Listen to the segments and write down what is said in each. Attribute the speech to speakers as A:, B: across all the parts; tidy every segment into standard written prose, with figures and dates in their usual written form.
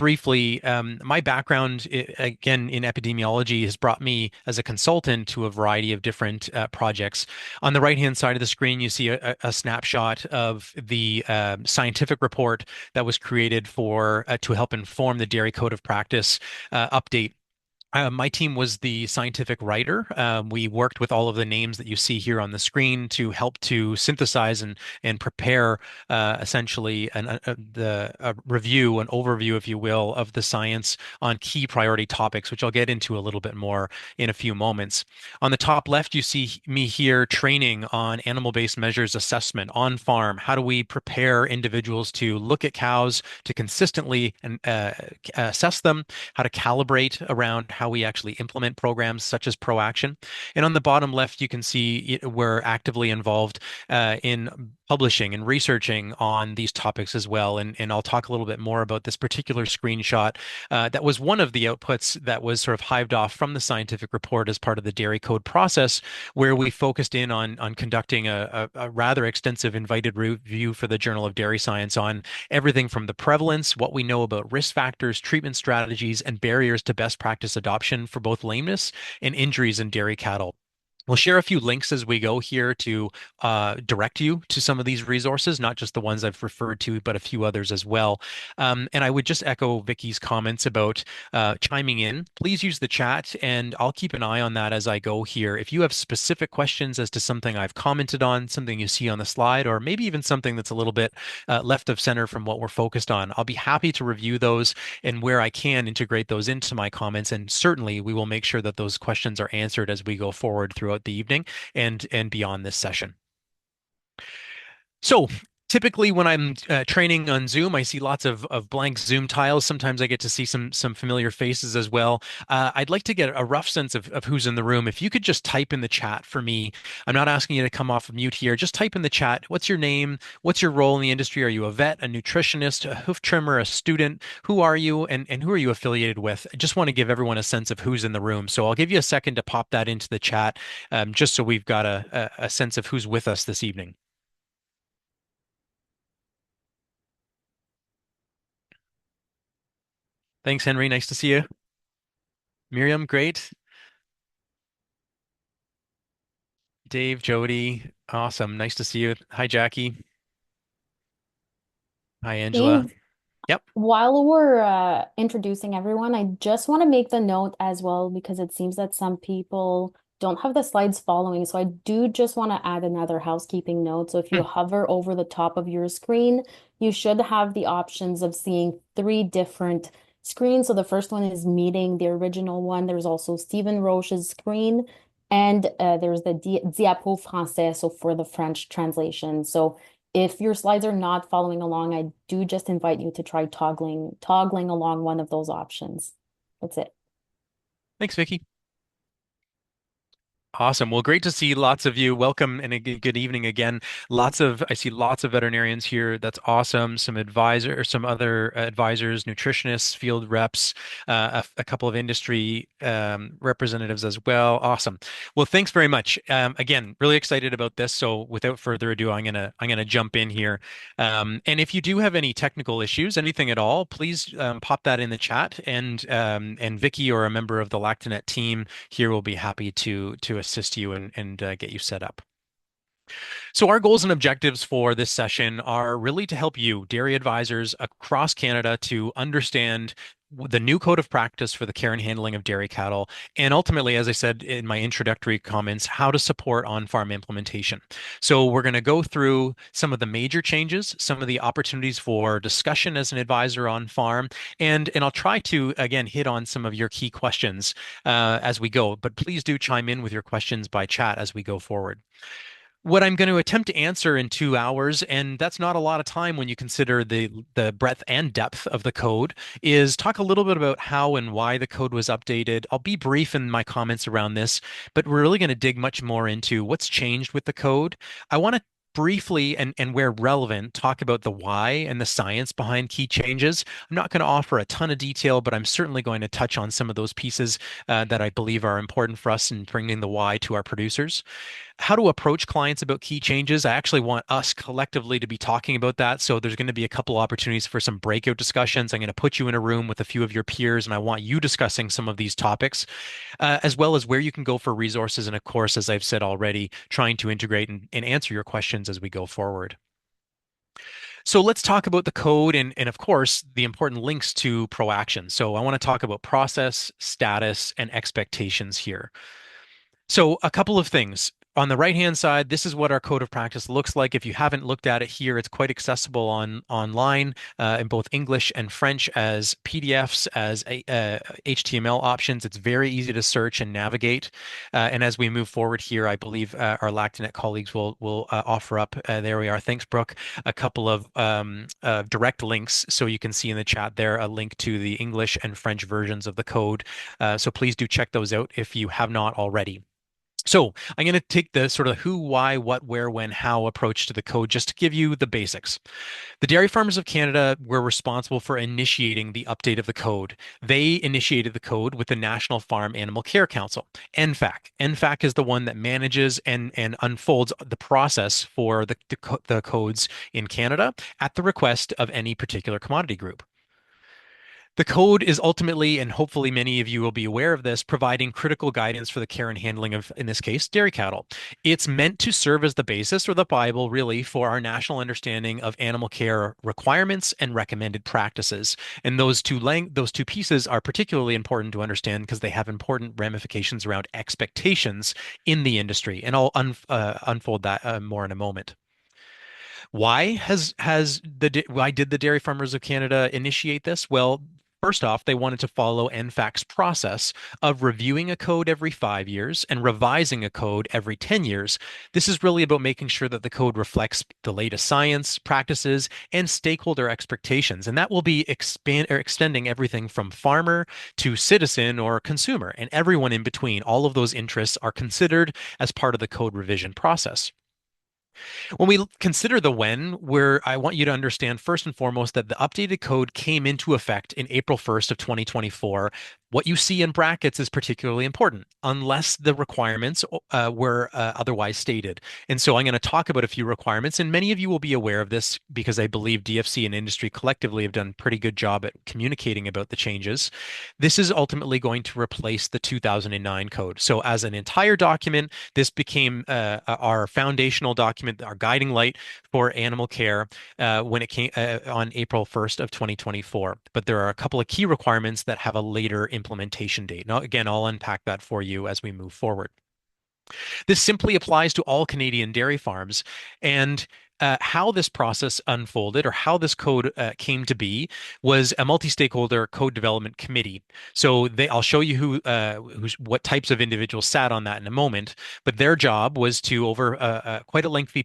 A: briefly, my background, again, in epidemiology has brought me as a consultant to a variety of different projects. On the right-hand side of the screen, you see a snapshot of the scientific report that was created for to help inform the Dairy Code of Practice update. My team was the scientific writer. We worked with all of the names that you see here on the screen to help to synthesize and prepare essentially a review, an overview, if you will, of the science on key priority topics, which I'll get into a little bit more in a few moments. On the top left, you see me here training on animal-based measures assessment on farm. How do we prepare individuals to look at cows, to consistently assess them, how to calibrate around how we actually implement programs such as ProAction. And on the bottom left, you can see we're actively involved in publishing and researching on these topics as well. And I'll talk a little bit more about this particular screenshot. That was one of the outputs that was sort of hived off from the scientific report as part of the dairy code process, where we focused in on conducting a rather extensive invited review for the Journal of Dairy Science on everything from the prevalence, what we know about risk factors, treatment strategies, and barriers to best practice adoption for both lameness and injuries in dairy cattle. We'll share a few links as we go here to direct you to some of these resources, not just the ones I've referred to, but a few others as well. And I would just echo Vicky's comments about chiming in. Please use the chat, and I'll keep an eye on that as I go here. If you have specific questions as to something I've commented on, something you see on the slide, or maybe even something that's a little bit left of center from what we're focused on, I'll be happy to review those and where I can integrate those into my comments. And certainly we will make sure that those questions are answered as we go forward throughout the evening and beyond this session. So typically when I'm training on Zoom, I see lots of blank Zoom tiles. Sometimes I get to see some familiar faces as well. I'd like to get a rough sense of who's in the room. If you could just type in the chat for me. I'm not asking you to come off of mute here. Just type in the chat. What's your name? What's your role in the industry? Are you a vet, a nutritionist, a hoof trimmer, a student? Who are you and who are you affiliated with? I just want to give everyone a sense of who's in the room. So I'll give you a second to pop that into the chat, just so we've got a sense of who's with us this evening. Thanks, Henry. Nice to see you. Miriam, great. Dave, Jody, awesome. Nice to see you. Hi, Jackie. Hi, Angela.
B: Dave,
A: Yep.
B: while we're introducing everyone, I just want to make the note as well because it seems that some people don't have the slides following. So I do just want to add another housekeeping note. So if you
A: Hmm.
B: hover over the top of your screen, you should have the options of seeing three different screens. So the first one is meeting, the original one. There's also Stephen Roche's screen, and there's the Diapo Français, so for the French translation. So if your slides are not following along, I do just invite you to try toggling along one of those options. That's it.
A: Thanks, Vicky. Awesome. Well, great to see lots of you. Welcome and a good evening again. I see lots of veterinarians here. That's awesome. Some other advisors, nutritionists, field reps, a couple of industry representatives as well. Awesome. Well, thanks very much. Again, really excited about this. So without further ado, I'm gonna jump in here. And if you do have any technical issues, anything at all, please pop that in the chat, and Vicky or a member of the Lactanet team here will be happy to assist you and get you set up. So our goals and objectives for this session are really to help you, dairy advisors across Canada, to understand the new code of practice for the care and handling of dairy cattle, and ultimately, as I said in my introductory comments, how to support on-farm implementation. So we're going to go through some of the major changes, some of the opportunities for discussion as an advisor on farm, and I'll try to again hit on some of your key questions as we go. But please do chime in with your questions by chat as we go forward. What I'm going to attempt to answer in 2 hours, and that's not a lot of time when you consider the breadth and depth of the code, is talk a little bit about how and why the code was updated. I'll be brief in my comments around this, but we're really going to dig much more into what's changed with the code. I want to briefly and where relevant, talk about the why and the science behind key changes. I'm not going to offer a ton of detail, but I'm certainly going to touch on some of those pieces that I believe are important for us in bringing the why to our producers. How to approach clients about key changes. I actually want us collectively to be talking about that. So there's going to be a couple opportunities for some breakout discussions. I'm going to put you in a room with a few of your peers, and I want you discussing some of these topics, as well as where you can go for resources. And of course, as I've said already, trying to integrate and answer your questions as we go forward. So let's talk about the code and of course, the important links to ProAction. So I want to talk about process, status, and expectations here. So, a couple of things. On the right-hand side, this is what our code of practice looks like. If you haven't looked at it here, it's quite accessible online in both English and French as PDFs, as HTML options. It's very easy to search and navigate. And as we move forward here, I believe our Lactanet colleagues will offer up. There we are. Thanks, Brooke. A couple of direct links, so you can see in the chat there a link to the English and French versions of the code. So please do check those out if you have not already. So I'm going to take the sort of who, why, what, where, when, how approach to the code just to give you the basics. The Dairy Farmers of Canada were responsible for initiating the update of the code. They initiated the code with the National Farm Animal Care Council, NFAC. NFAC is the one that manages and unfolds the process for the codes in Canada at the request of any particular commodity group. The code is ultimately, and hopefully many of you will be aware of this, providing critical guidance for the care and handling of, in this case, dairy cattle. It's meant to serve as the basis or the Bible, really, for our national understanding of animal care requirements and recommended practices. And those two pieces are particularly important to understand because they have important ramifications around expectations in the industry. And I'll unfold that more in a moment. Why did the Dairy Farmers of Canada initiate this? Well, first off, they wanted to follow NFAC's process of reviewing a code every 5 years and revising a code every 10 years. This is really about making sure that the code reflects the latest science, practices, and stakeholder expectations. And that will be extending everything from farmer to citizen or consumer, and everyone in between. All of those interests are considered as part of the code revision process. When we consider the when, I want you to understand first and foremost that the updated code came into effect in April 1st of 2024. What you see in brackets is particularly important, unless the requirements were otherwise stated. And so I'm going to talk about a few requirements, and many of you will be aware of this because I believe DFC and industry collectively have done a pretty good job at communicating about the changes. This is ultimately going to replace the 2009 code. So as an entire document, this became our foundational document, our guiding light for animal care when it came on April 1st of 2024. But there are a couple of key requirements that have a later implementation date. Now, again, I'll unpack that for you as we move forward. This simply applies to all Canadian dairy farms. And how this process unfolded or how this code came to be was a multi-stakeholder code development committee. So I'll show you what types of individuals sat on that in a moment. But their job was to, over quite a lengthy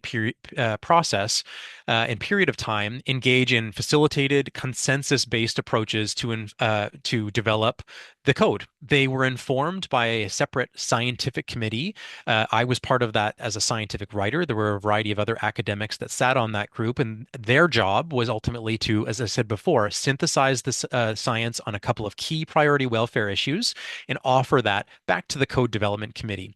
A: process and period of time, engage in facilitated, consensus-based approaches to develop the code. They were informed by a separate scientific committee. I was part of that as a scientific writer. There were a variety of other academics that sat on that group, and their job was ultimately to, as I said before, synthesize this science on a couple of key priority welfare issues and offer that back to the code development committee.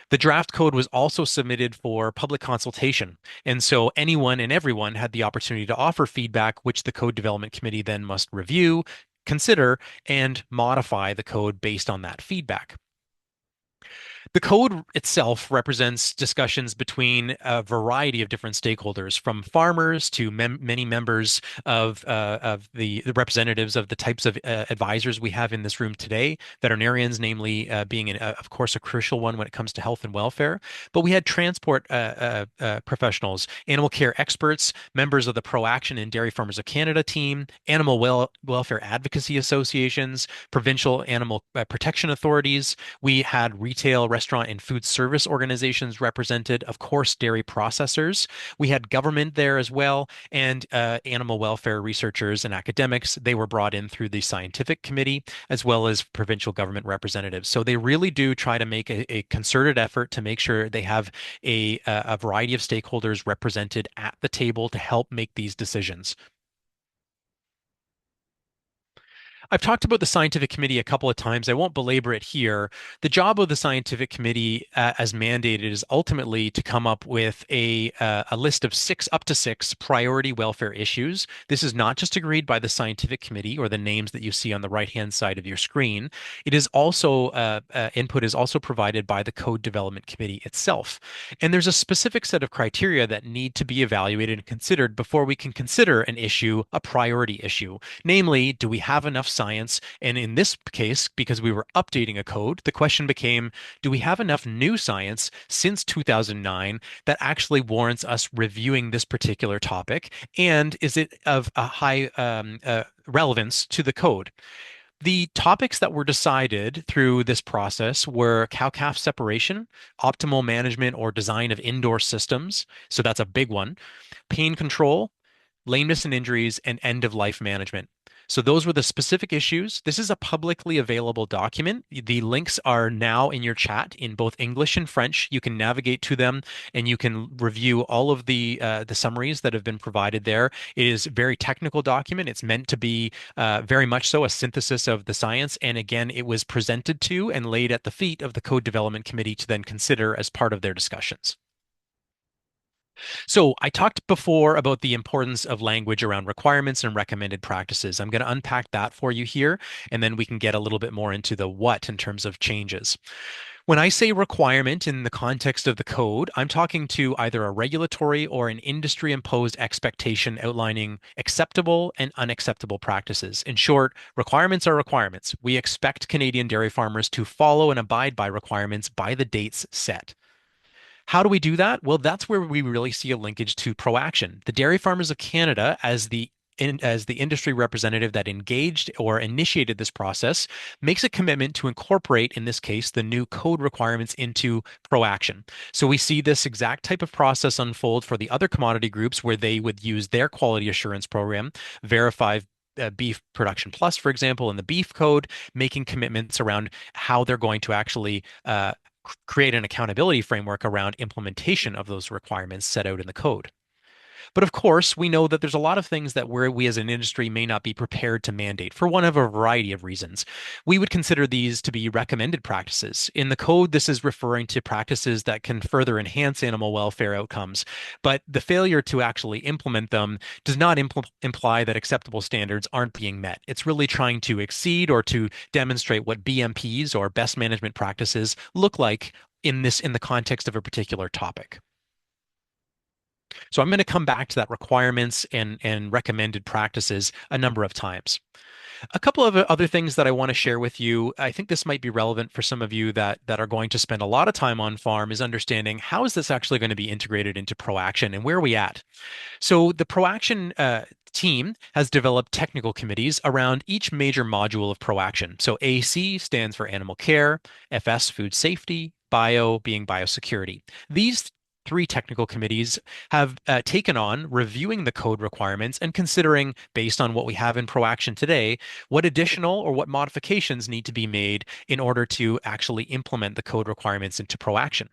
A: The draft code was also submitted for public consultation, and so anyone and everyone had the opportunity to offer feedback, which the code development committee then must review, consider, and modify the code based on that feedback. The code itself represents discussions between a variety of different stakeholders, from farmers to many members of the representatives of the types of advisors we have in this room today, veterinarians, namely being, of course, a crucial one when it comes to health and welfare. But we had transport professionals, animal care experts, members of the ProAction and Dairy Farmers of Canada team, animal welfare advocacy associations, provincial animal protection authorities. We had retail restaurant and food service organizations represented, of course, dairy processors. We had government there as well, and animal welfare researchers and academics. They were brought in through the scientific committee, as well as provincial government representatives. So they really do try to make a concerted effort to make sure they have a variety of stakeholders represented at the table to help make these decisions. I've talked about the scientific committee a couple of times. I won't belabor it here. The job of the scientific committee, as mandated, is ultimately to come up with a list of up to six priority welfare issues. This is not just agreed by the scientific committee or the names that you see on the right-hand side of your screen. It is also input is also provided by the Code Development Committee itself. And there's a specific set of criteria that need to be evaluated and considered before we can consider an issue a priority issue. Namely, do we have enough science? And in this case, because we were updating a code, the question became, do we have enough new science since 2009 that actually warrants us reviewing this particular topic? And is it of a high relevance to the code? The topics that were decided through this process were cow-calf separation, optimal management or design of indoor systems. So that's a big one. Pain control, lameness and injuries, and end of life management. So those were the specific issues. This is a publicly available document. The links are now in your chat in both English and French. You can navigate to them and you can review all of the summaries that have been provided there. It is a very technical document. It's meant to be very much so a synthesis of the science. And again, it was presented to and laid at the feet of the Code Development Committee to then consider as part of their discussions. So I talked before about the importance of language around requirements and recommended practices. I'm going to unpack that for you here, and then we can get a little bit more into the what in terms of changes. When I say requirement in the context of the code, I'm talking to either a regulatory or an industry imposed expectation outlining acceptable and unacceptable practices. In short, requirements are requirements. We expect Canadian dairy farmers to follow and abide by requirements by the dates set. How do we do that? Well, that's where we really see a linkage to ProAction. The Dairy Farmers of Canada, as the industry representative that engaged or initiated this process, makes a commitment to incorporate, in this case, the new code requirements into ProAction. So we see this exact type of process unfold for the other commodity groups where they would use their quality assurance program, verify Beef Production Plus, for example, in the beef code, making commitments around how they're going to actually create an accountability framework around implementation of those requirements set out in the code. But of course, we know that there's a lot of things that we as an industry may not be prepared to mandate for one of a variety of reasons. We would consider these to be recommended practices. In the code, this is referring to practices that can further enhance animal welfare outcomes, but the failure to actually implement them does not imply that acceptable standards aren't being met. It's really trying to exceed or to demonstrate what BMPs or best management practices look like in the context of a particular topic. So I'm going to come back to that requirements and recommended practices a number of times. A couple of other things that I want to share with you. I think this might be relevant for some of you that are going to spend a lot of time on farm is understanding how is this actually going to be integrated into ProAction and where are we at? So the ProAction team has developed technical committees around each major module of ProAction. So AC stands for animal care, FS food safety, bio being biosecurity. These three technical committees have taken on reviewing the code requirements and considering, based on what we have in ProAction today, what additional or what modifications need to be made in order to actually implement the code requirements into ProAction.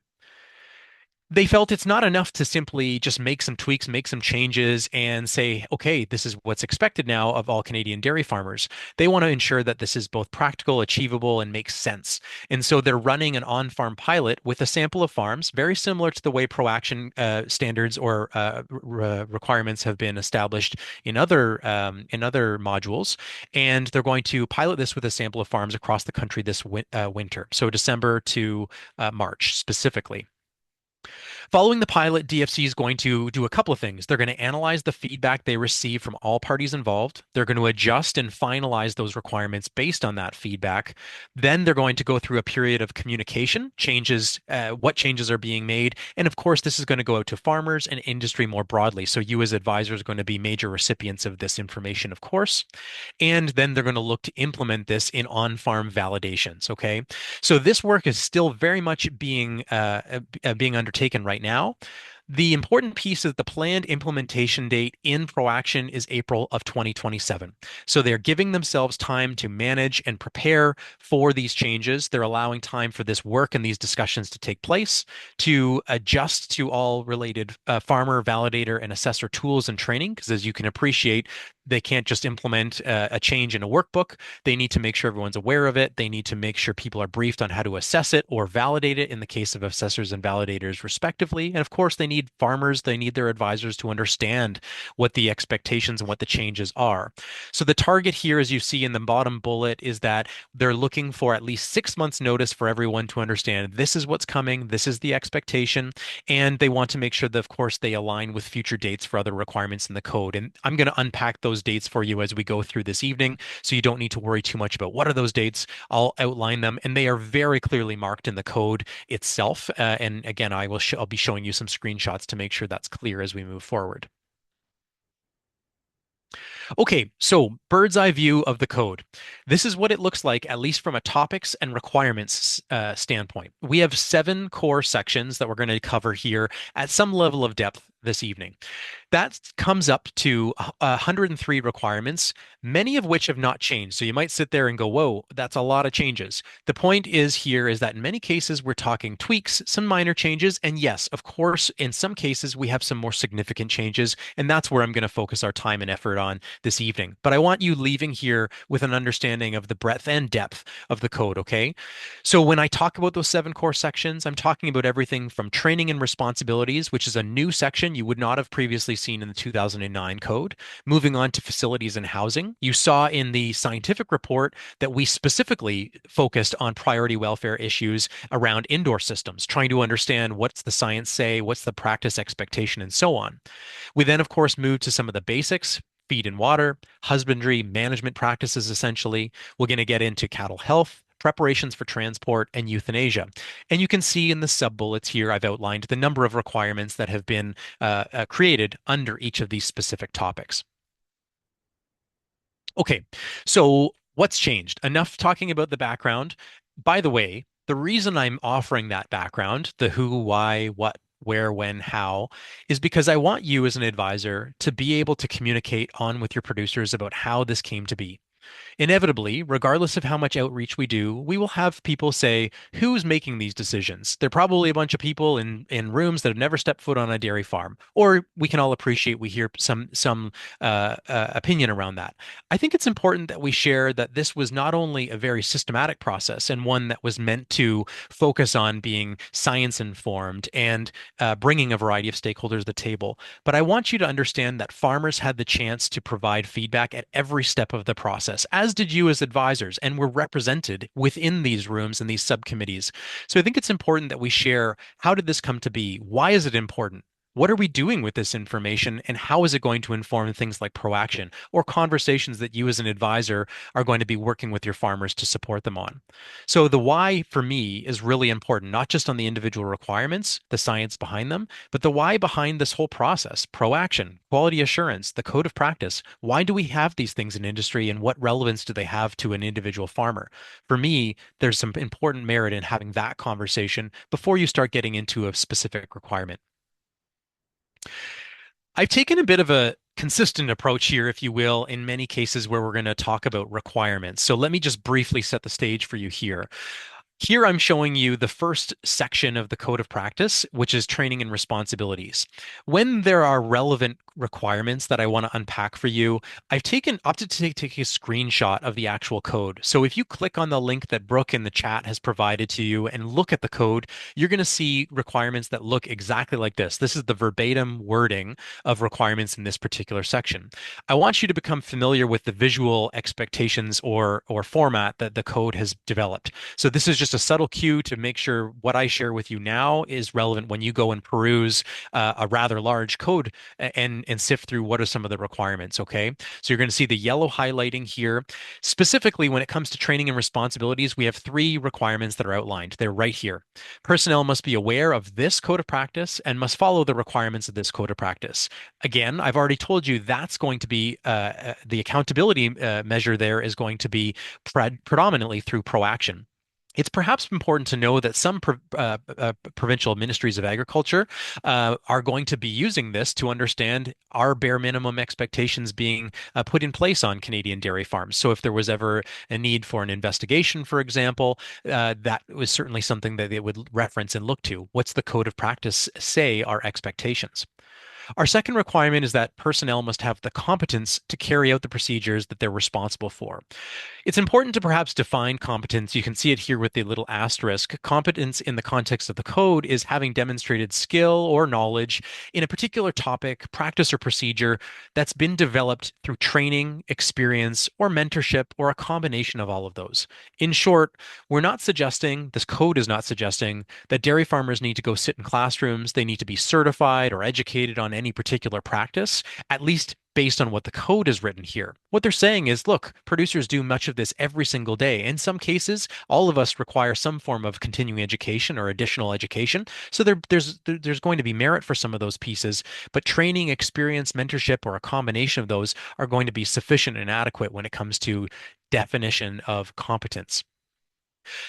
A: They felt it's not enough to simply just make some tweaks, make some changes, and say, okay, this is what's expected now of all Canadian dairy farmers. They want to ensure that this is both practical, achievable, and makes sense. And so they're running an on-farm pilot with a sample of farms, very similar to the way ProAction standards or requirements have been established in other modules. And they're going to pilot this with a sample of farms across the country this winter, so December to March specifically. Following the pilot, DFC is going to do a couple of things. They're going to analyze the feedback they receive from all parties involved. They're going to adjust and finalize those requirements based on that feedback. Then they're going to go through a period of communication, changes, what changes are being made. And of course, this is going to go out to farmers and industry more broadly. So you as advisors are going to be major recipients of this information, of course. And then they're going to look to implement this in on-farm validations. Okay. So this work is still very much being undertaken right now. The important piece is the planned implementation date in ProAction is April of 2027. So they're giving themselves time to manage and prepare for these changes. They're allowing time for this work and these discussions to take place, to adjust to all related farmer, validator, and assessor tools and training. Because as you can appreciate, they can't just implement a change in a workbook. They need to make sure everyone's aware of it. They need to make sure people are briefed on how to assess it or validate it in the case of assessors and validators, respectively. And of course, they need farmers, they need their advisors to understand what the expectations and what the changes are. So the target here, as you see in the bottom bullet, is that they're looking for at least 6 months notice for everyone to understand this is what's coming, this is the expectation, and they want to make sure that, of course, they align with future dates for other requirements in the code. And I'm going to unpack those dates for you as we go through this evening, so you don't need to worry too much about what are those dates. I'll outline them, and they are very clearly marked in the code itself. And again, I'll be showing you some screenshots to make sure that's clear as we move forward. Okay, so bird's eye view of the code. This is what it looks like, at least from a topics and requirements standpoint. We have 7 core sections that we're going to cover here at some level of depth this evening. That comes up to 103 requirements, many of which have not changed. So you might sit there and go, whoa, that's a lot of changes. The point is here is that in many cases, we're talking tweaks, some minor changes. And yes, of course, in some cases, we have some more significant changes. And that's where I'm going to focus our time and effort on this evening. But I want you leaving here with an understanding of the breadth and depth of the code, okay? So when I talk about those 7 core sections, I'm talking about everything from training and responsibilities, which is a new section you would not have previously seen in the 2009 code. Moving on to facilities and housing. You saw in the scientific report that we specifically focused on priority welfare issues around indoor systems, trying to understand what's the science say, what's the practice expectation, and so on. We then, of course, moved to some of the basics. Feed and water, husbandry, management practices, essentially. We're going to get into cattle health, preparations for transport, and euthanasia. And you can see in the sub-bullets here, I've outlined the number of requirements that have been created under each of these specific topics. Okay, so what's changed? Enough talking about the background. By the way, the reason I'm offering that background, the who, why, what, where, when, how, is because I want you as an advisor to be able to communicate on with your producers about how this came to be. Inevitably, regardless of how much outreach we do, we will have people say, who's making these decisions? They're probably a bunch of people in rooms that have never stepped foot on a dairy farm. Or we can all appreciate we hear some opinion around that. I think it's important that we share that this was not only a very systematic process and one that was meant to focus on being science informed and bringing a variety of stakeholders to the table, but I want you to understand that farmers had the chance to provide feedback at every step of the process, as did you as advisors, and were represented within these rooms and these subcommittees. So I think it's important that we share, how did this come to be? Why is it important? What are we doing with this information, and how is it going to inform things like ProAction or conversations that you as an advisor are going to be working with your farmers to support them on? So the why for me is really important, not just on the individual requirements, the science behind them, but the why behind this whole process: ProAction, quality assurance, the code of practice. Why do we have these things in industry, and what relevance do they have to an individual farmer? For me, there's some important merit in having that conversation before you start getting into a specific requirement. I've taken a bit of a consistent approach here, if you will, in many cases where we're going to talk about requirements. So let me just briefly set the stage for you here. Here I'm showing you the first section of the code of practice, which is training and responsibilities. When there are relevant requirements that I want to unpack for you, I've opted to take a screenshot of the actual code. So if you click on the link that Brooke in the chat has provided to you and look at the code, you're going to see requirements that look exactly like this. This is the verbatim wording of requirements in this particular section. I want you to become familiar with the visual expectations or format that the code has developed. So this is just just a subtle cue to make sure what I share with you now is relevant when you go and peruse a rather large code and sift through what are some of the requirements. Okay. So you're going to see the yellow highlighting here. Specifically, when it comes to training and responsibilities, we have three requirements that are outlined. They're right here. Personnel must be aware of this code of practice and must follow the requirements of this code of practice. Again, I've already told you that's going to be the accountability measure there is going to be predominantly through proaction. It's perhaps important to know that some provincial ministries of agriculture are going to be using this to understand our bare minimum expectations being put in place on Canadian dairy farms. So if there was ever a need for an investigation, for example, that was certainly something that they would reference and look to. What's the code of practice say our expectations? Our second requirement is that personnel must have the competence to carry out the procedures that they're responsible for. It's important to perhaps define competence. You can see it here with the little asterisk. Competence in the context of the code is having demonstrated skill or knowledge in a particular topic, practice, or procedure that's been developed through training, experience, or mentorship, or a combination of all of those. In short, we're not suggesting, this code is not suggesting, that dairy farmers need to go sit in classrooms. They need to be certified or educated on any particular practice, at least based on what the code is written here. What they're saying is, look, producers do much of this every single day. In some cases, all of us require some form of continuing education or additional education. So there's going to be merit for some of those pieces, but training, experience, mentorship, or a combination of those are going to be sufficient and adequate when it comes to definition of competence.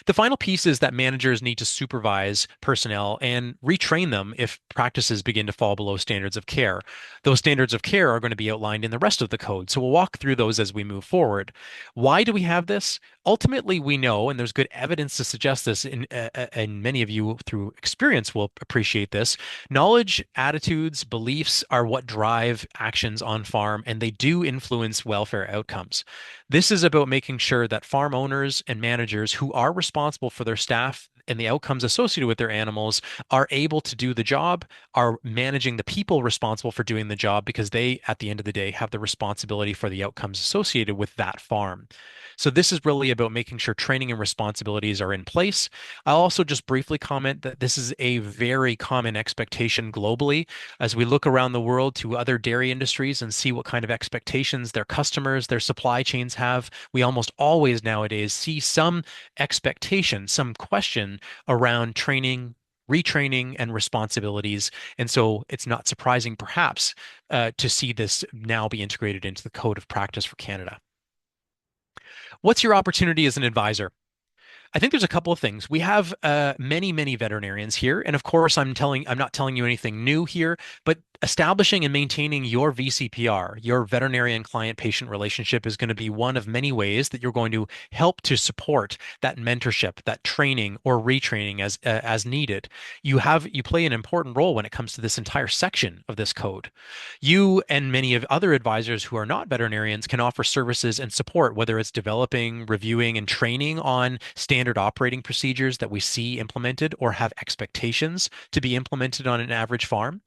A: The final piece is that managers need to supervise personnel and retrain them if practices begin to fall below standards of care. Those standards of care are going to be outlined in the rest of the code. So we'll walk through those as we move forward. Why do we have this? Ultimately, we know, and there's good evidence to suggest this, and many of you through experience will appreciate this. Knowledge, attitudes, beliefs are what drive actions on farm, and they do influence welfare outcomes. This is about making sure that farm owners and managers who are responsible for their staff and the outcomes associated with their animals are able to do the job, are managing the people responsible for doing the job because they, at the end of the day, have the responsibility for the outcomes associated with that farm. So this is really about making sure training and responsibilities are in place. I'll also just briefly comment that this is a very common expectation globally as we look around the world to other dairy industries and see what kind of expectations their customers, their supply chains have. We almost always nowadays see some expectation, some question around training, retraining, and responsibilities. And so it's not surprising, perhaps, to see this now be integrated into the Code of Practice for Canada. What's your opportunity as an advisor? I think there's a couple of things. We have many veterinarians here, and of course, I'm not telling you anything new here, but establishing and maintaining your VCPR, your veterinarian client-patient relationship, is going to be one of many ways that you're going to help to support that mentorship, that training or retraining as needed. You play an important role when it comes to this entire section of this code. You and many of other advisors who are not veterinarians can offer services and support, whether it's developing, reviewing, and training on standard operating procedures that we see implemented or have expectations to be implemented on an average farm.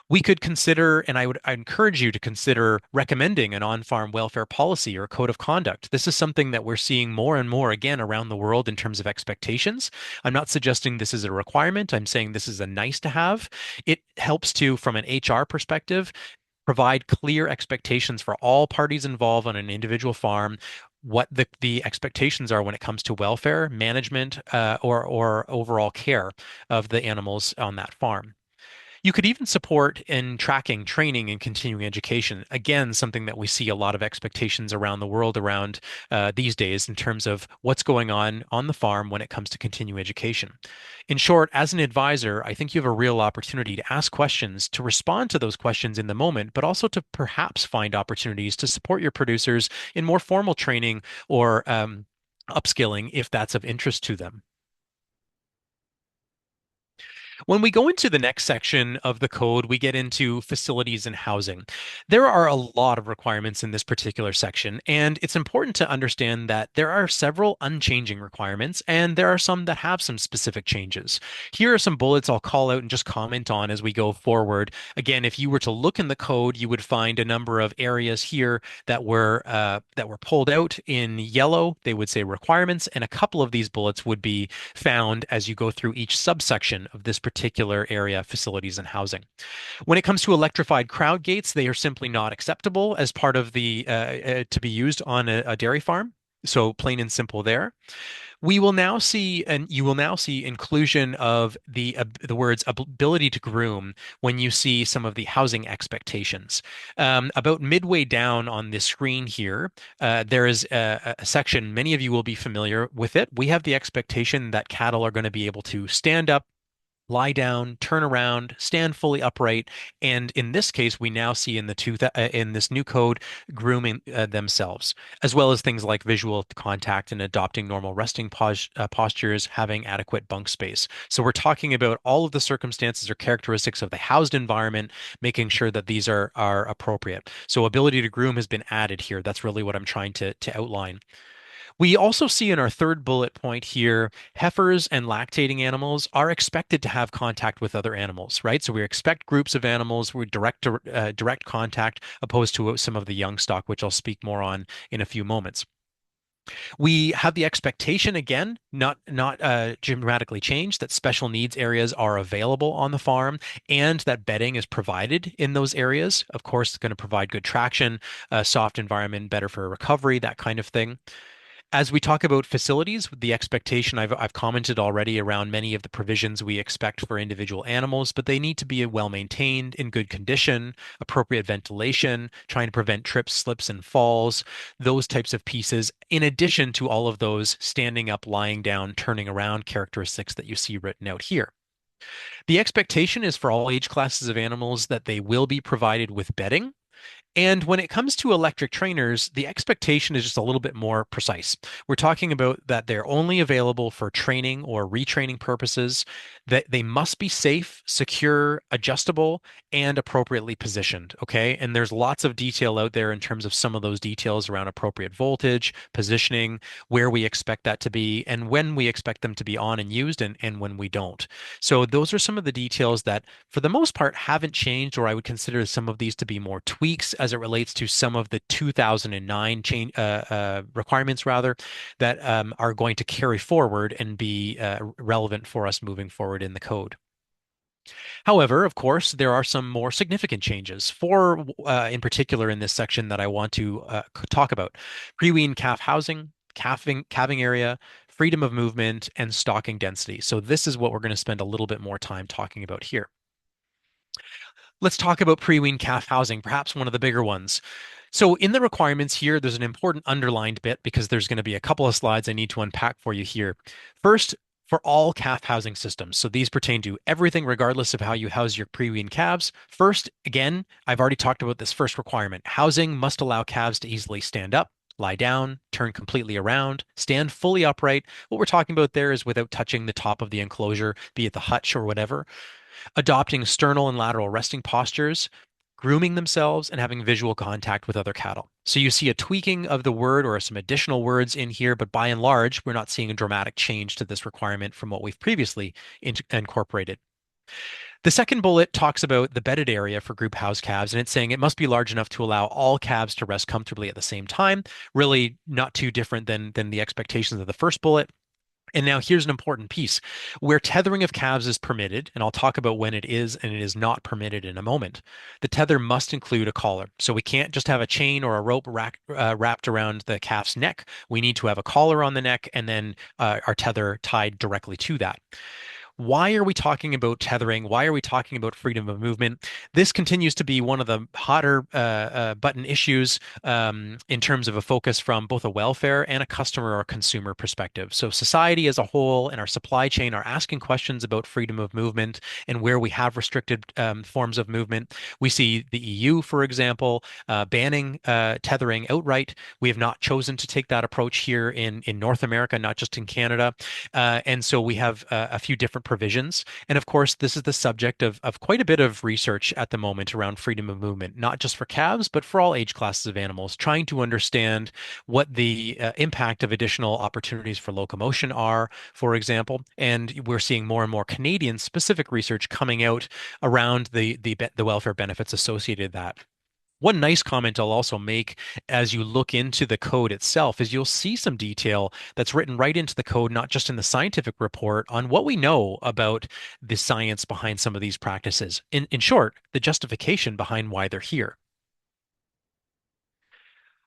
A: We could consider, and I encourage you to consider recommending an on-farm welfare policy or code of conduct. This is something that we're seeing more and more again around the world in terms of expectations. I'm not suggesting this is a requirement. I'm saying this is a nice to have. It helps to, from an HR perspective, provide clear expectations for all parties involved on an individual farm, what the expectations are when it comes to welfare, management, or overall care of the animals on that farm. You could even support in tracking, training, and continuing education. Again, something that we see a lot of expectations around the world around these days in terms of what's going on the farm when it comes to continuing education. In short, as an advisor, I think you have a real opportunity to ask questions, to respond to those questions in the moment, but also to perhaps find opportunities to support your producers in more formal training or upskilling if that's of interest to them. When we go into the next section of the code, we get into facilities and housing. There are a lot of requirements in this particular section, and it's important to understand that there are several unchanging requirements, and there are some that have some specific changes. Here are some bullets I'll call out and just comment on as we go forward. Again, if you were to look in the code, you would find a number of areas here that were pulled out in yellow. They would say requirements, and a couple of these bullets would be found as you go through each subsection of this particular area, facilities and housing. When it comes to electrified crowd gates, they are simply not acceptable as part of to be used on a dairy farm. So plain and simple there. We will now see, and you will now see inclusion of the words ability to groom when you see some of the housing expectations. About midway down on this screen here, there is a section, many of you will be familiar with it. We have the expectation that cattle are going to be able to stand up, lie down, turn around, stand fully upright, and in this case, we now see in this new code grooming themselves, as well as things like visual contact and adopting normal resting postures, having adequate bunk space. So we're talking about all of the circumstances or characteristics of the housed environment, making sure that these are appropriate. So ability to groom has been added here. That's really what I'm trying to outline. We also see in our third bullet point here, heifers and lactating animals are expected to have contact with other animals, right? So we expect groups of animals with direct contact opposed to some of the young stock, which I'll speak more on in a few moments. We have the expectation again, not dramatically changed, that special needs areas are available on the farm and that bedding is provided in those areas. Of course, it's going to provide good traction, a soft environment, better for recovery, that kind of thing. As we talk about facilities, the expectation I've commented already around many of the provisions we expect for individual animals, but they need to be well maintained, in good condition, appropriate ventilation, trying to prevent trips, slips, and falls, those types of pieces, in addition to all of those standing up, lying down, turning around characteristics that you see written out here. The expectation is for all age classes of animals that they will be provided with bedding. And when it comes to electric trainers, the expectation is just a little bit more precise. We're talking about that they're only available for training or retraining purposes, that they must be safe, secure, adjustable, and appropriately positioned. Okay. And there's lots of detail out there in terms of some of those details around appropriate voltage, positioning, where we expect that to be, and when we expect them to be on and used, and when we don't. So those are some of the details that, for the most part, haven't changed, or I would consider some of these to be more tweaks as it relates to some of the 2009 requirements, rather, that are going to carry forward and be relevant for us moving forward in the code. However, of course, there are some more significant changes, four in particular in this section that I want to talk about: pre-wean calf housing, calving area, freedom of movement, and stocking density. So this is what we're going to spend a little bit more time talking about here. Let's talk about pre-wean calf housing, perhaps one of the bigger ones. So in the requirements here, there's an important underlined bit because there's going to be a couple of slides I need to unpack for you here. First, for all calf housing systems. So these pertain to everything regardless of how you house your pre-wean calves. First, again, I've already talked about this first requirement. Housing must allow calves to easily stand up, lie down, turn completely around, stand fully upright. What we're talking about there is without touching the top of the enclosure, be it the hutch or whatever, adopting sternal and lateral resting postures, grooming themselves, and having visual contact with other cattle. So you see a tweaking of the word or some additional words in here, but by and large, we're not seeing a dramatic change to this requirement from what we've previously incorporated. The second bullet talks about the bedded area for group house calves, and it's saying it must be large enough to allow all calves to rest comfortably at the same time. Really not too different than the expectations of the first bullet. And now here's an important piece. Where tethering of calves is permitted, and I'll talk about when it is and it is not permitted in a moment, the tether must include a collar. So we can't just have a chain or a rope wrapped around the calf's neck. We need to have a collar on the neck and then our tether tied directly to that. Why are we talking about tethering? Why are we talking about freedom of movement? This continues to be one of the hotter button issues in terms of a focus from both a welfare and a customer or consumer perspective. So society as a whole and our supply chain are asking questions about freedom of movement and where we have restricted forms of movement. We see the EU, for example, banning tethering outright. We have not chosen to take that approach here in North America, not just in Canada. And so we have a few different provisions. And of course, this is the subject of quite a bit of research at the moment around freedom of movement, not just for calves, but for all age classes of animals, trying to understand what the impact of additional opportunities for locomotion are, for example. And we're seeing more and more Canadian specific research coming out around the welfare benefits associated with that. One nice comment I'll also make as you look into the code itself is you'll see some detail that's written right into the code, not just in the scientific report, on what we know about the science behind some of these practices. In short, the justification behind why they're here.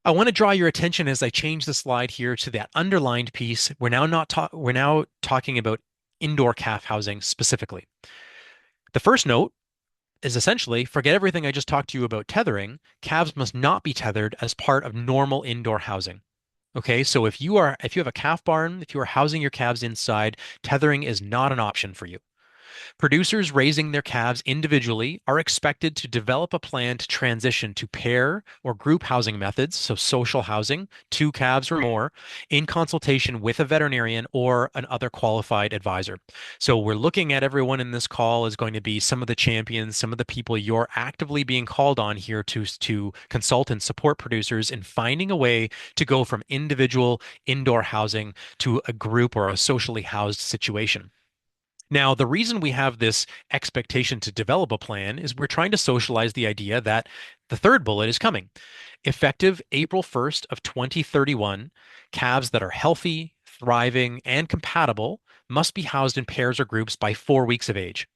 A: I want to draw your attention as I change the slide here to that underlined piece. We're now talking about indoor calf housing specifically. The first note is essentially forget everything I just talked to you about tethering. Calves must not be tethered as part of normal indoor housing. Okay, so if you have a calf barn, if you are housing your calves inside, tethering is not an option for you. Producers raising their calves individually are expected to develop a plan to transition to pair or group housing methods, so social housing, two calves or more, in consultation with a veterinarian or an other qualified advisor. So we're looking at everyone in this call is going to be some of the champions, some of the people you're actively being called on here to consult and support producers in finding a way to go from individual indoor housing to a group or a socially housed situation. Now, the reason we have this expectation to develop a plan is we're trying to socialize the idea that the third bullet is coming. Effective April 1st of 2031, calves that are healthy, thriving, and compatible must be housed in pairs or groups by 4 weeks of age.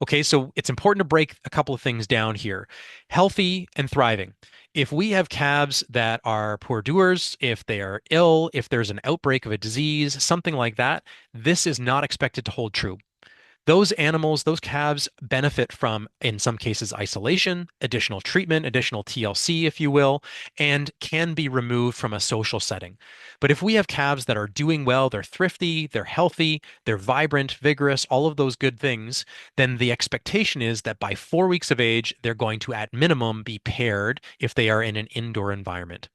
A: Okay, so it's important to break a couple of things down here. Healthy and thriving. If we have calves that are poor doers, if they are ill, if there's an outbreak of a disease, something like that, this is not expected to hold true. Those animals, those calves benefit from, in some cases, isolation, additional treatment, additional TLC, if you will, and can be removed from a social setting. But if we have calves that are doing well, they're thrifty, they're healthy, they're vibrant, vigorous, all of those good things, then the expectation is that by 4 weeks of age, they're going to, at minimum, be paired if they are in an indoor environment.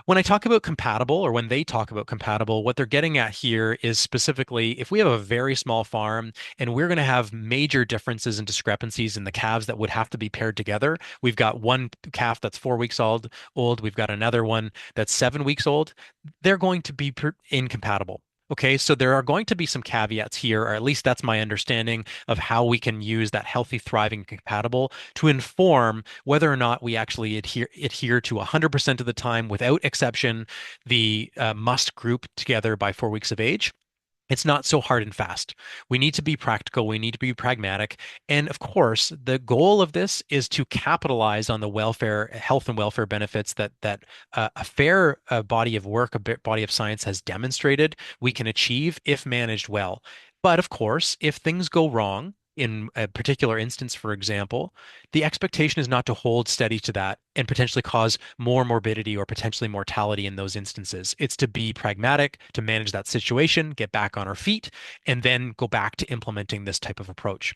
A: When I talk about compatible, or when they talk about compatible, what they're getting at here is specifically if we have a very small farm and we're going to have major differences and discrepancies in the calves that would have to be paired together. We've got one calf that's 4 weeks old. We've got another one that's 7 weeks old. They're going to be incompatible. Okay, so there are going to be some caveats here, or at least that's my understanding of how we can use that healthy, thriving, compatible to inform whether or not we actually adhere to 100% of the time, without exception, the must group together by 4 weeks of age. It's not so hard and fast. We need to be practical. We need to be pragmatic. And of course, the goal of this is to capitalize on the welfare, health and welfare benefits that a fair body of work, body of science has demonstrated we can achieve if managed well. But of course, if things go wrong, in a particular instance, for example, the expectation is not to hold steady to that and potentially cause more morbidity or potentially mortality in those instances. It's to be pragmatic, to manage that situation, get back on our feet, and then go back to implementing this type of approach.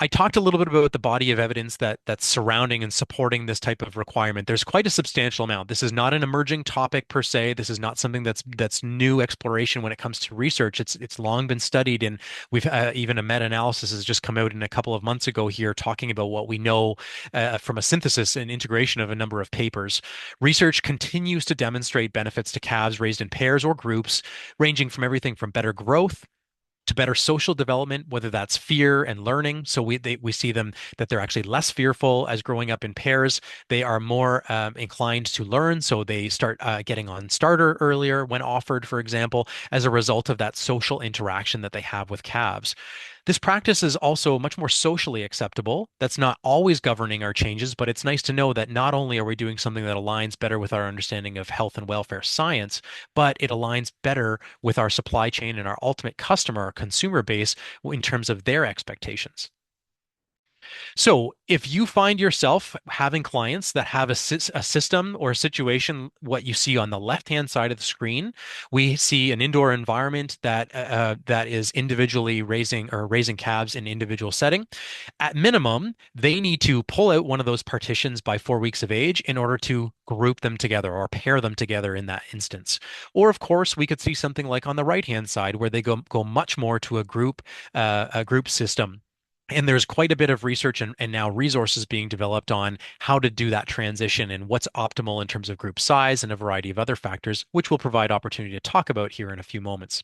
A: I talked a little bit about the body of evidence that's surrounding and supporting this type of requirement. There's quite a substantial amount. This is not an emerging topic per se. This is not something that's new exploration when it comes to research. It's long been studied, and we've even a meta-analysis has just come out in a couple of months ago here talking about what we know from a synthesis and integration of a number of papers. Research continues to demonstrate benefits to calves raised in pairs or groups, ranging from everything from better growth to better social development, whether that's fear and learning. So we see them that they're actually less fearful as growing up in pairs. They are more inclined to learn, so they start getting on starter earlier when offered, for example, as a result of that social interaction that they have with calves. This practice is also much more socially acceptable. That's not always governing our changes, but it's nice to know that not only are we doing something that aligns better with our understanding of health and welfare science, but it aligns better with our supply chain and our ultimate customer, our consumer base, in terms of their expectations. So if you find yourself having clients that have a system or a situation, what you see on the left-hand side of the screen, we see an indoor environment that is individually raising calves in individual setting. At minimum, they need to pull out one of those partitions by 4 weeks of age in order to group them together or pair them together in that instance. Or of course, we could see something like on the right-hand side where they go much more to a group system. And there's quite a bit of research and now resources being developed on how to do that transition and what's optimal in terms of group size and a variety of other factors, which we'll provide opportunity to talk about here in a few moments.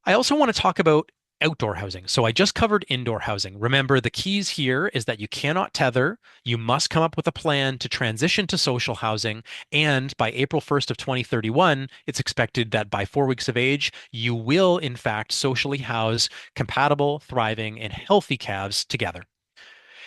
A: I also want to talk about outdoor housing. So I just covered indoor housing. Remember, the keys here is that you cannot tether. You must come up with a plan to transition to social housing. And by April 1st of 2031, it's expected that by 4 weeks of age, you will in fact socially house compatible, thriving, and healthy calves together.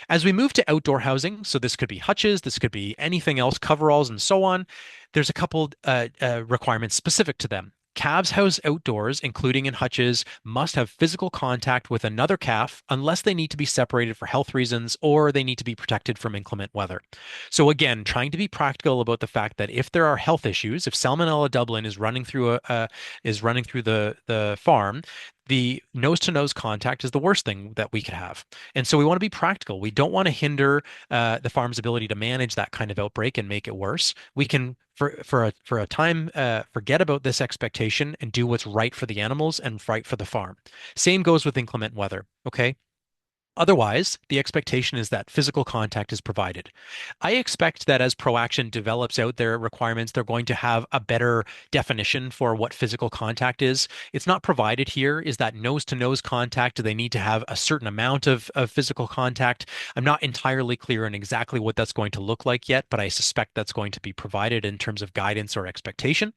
A: As we move to outdoor housing, so this could be hutches, this could be anything else, coveralls, and so on, there's a couple requirements specific to them. Calves housed outdoors, including in hutches, must have physical contact with another calf unless they need to be separated for health reasons or they need to be protected from inclement weather. So again, trying to be practical about the fact that if there are health issues, if Salmonella Dublin is running through the farm, the nose-to-nose contact is the worst thing that we could have. And so we want to be practical. We don't want to hinder the farm's ability to manage that kind of outbreak and make it worse. We can, for a time, forget about this expectation and do what's right for the animals and right for the farm. Same goes with inclement weather. Okay. Otherwise, the expectation is that physical contact is provided. I expect that as ProAction develops out their requirements, they're going to have a better definition for what physical contact is. It's not provided here. Is that nose to nose contact? Do they need to have a certain amount of physical contact? I'm not entirely clear on exactly what that's going to look like yet, but I suspect that's going to be provided in terms of guidance or expectation.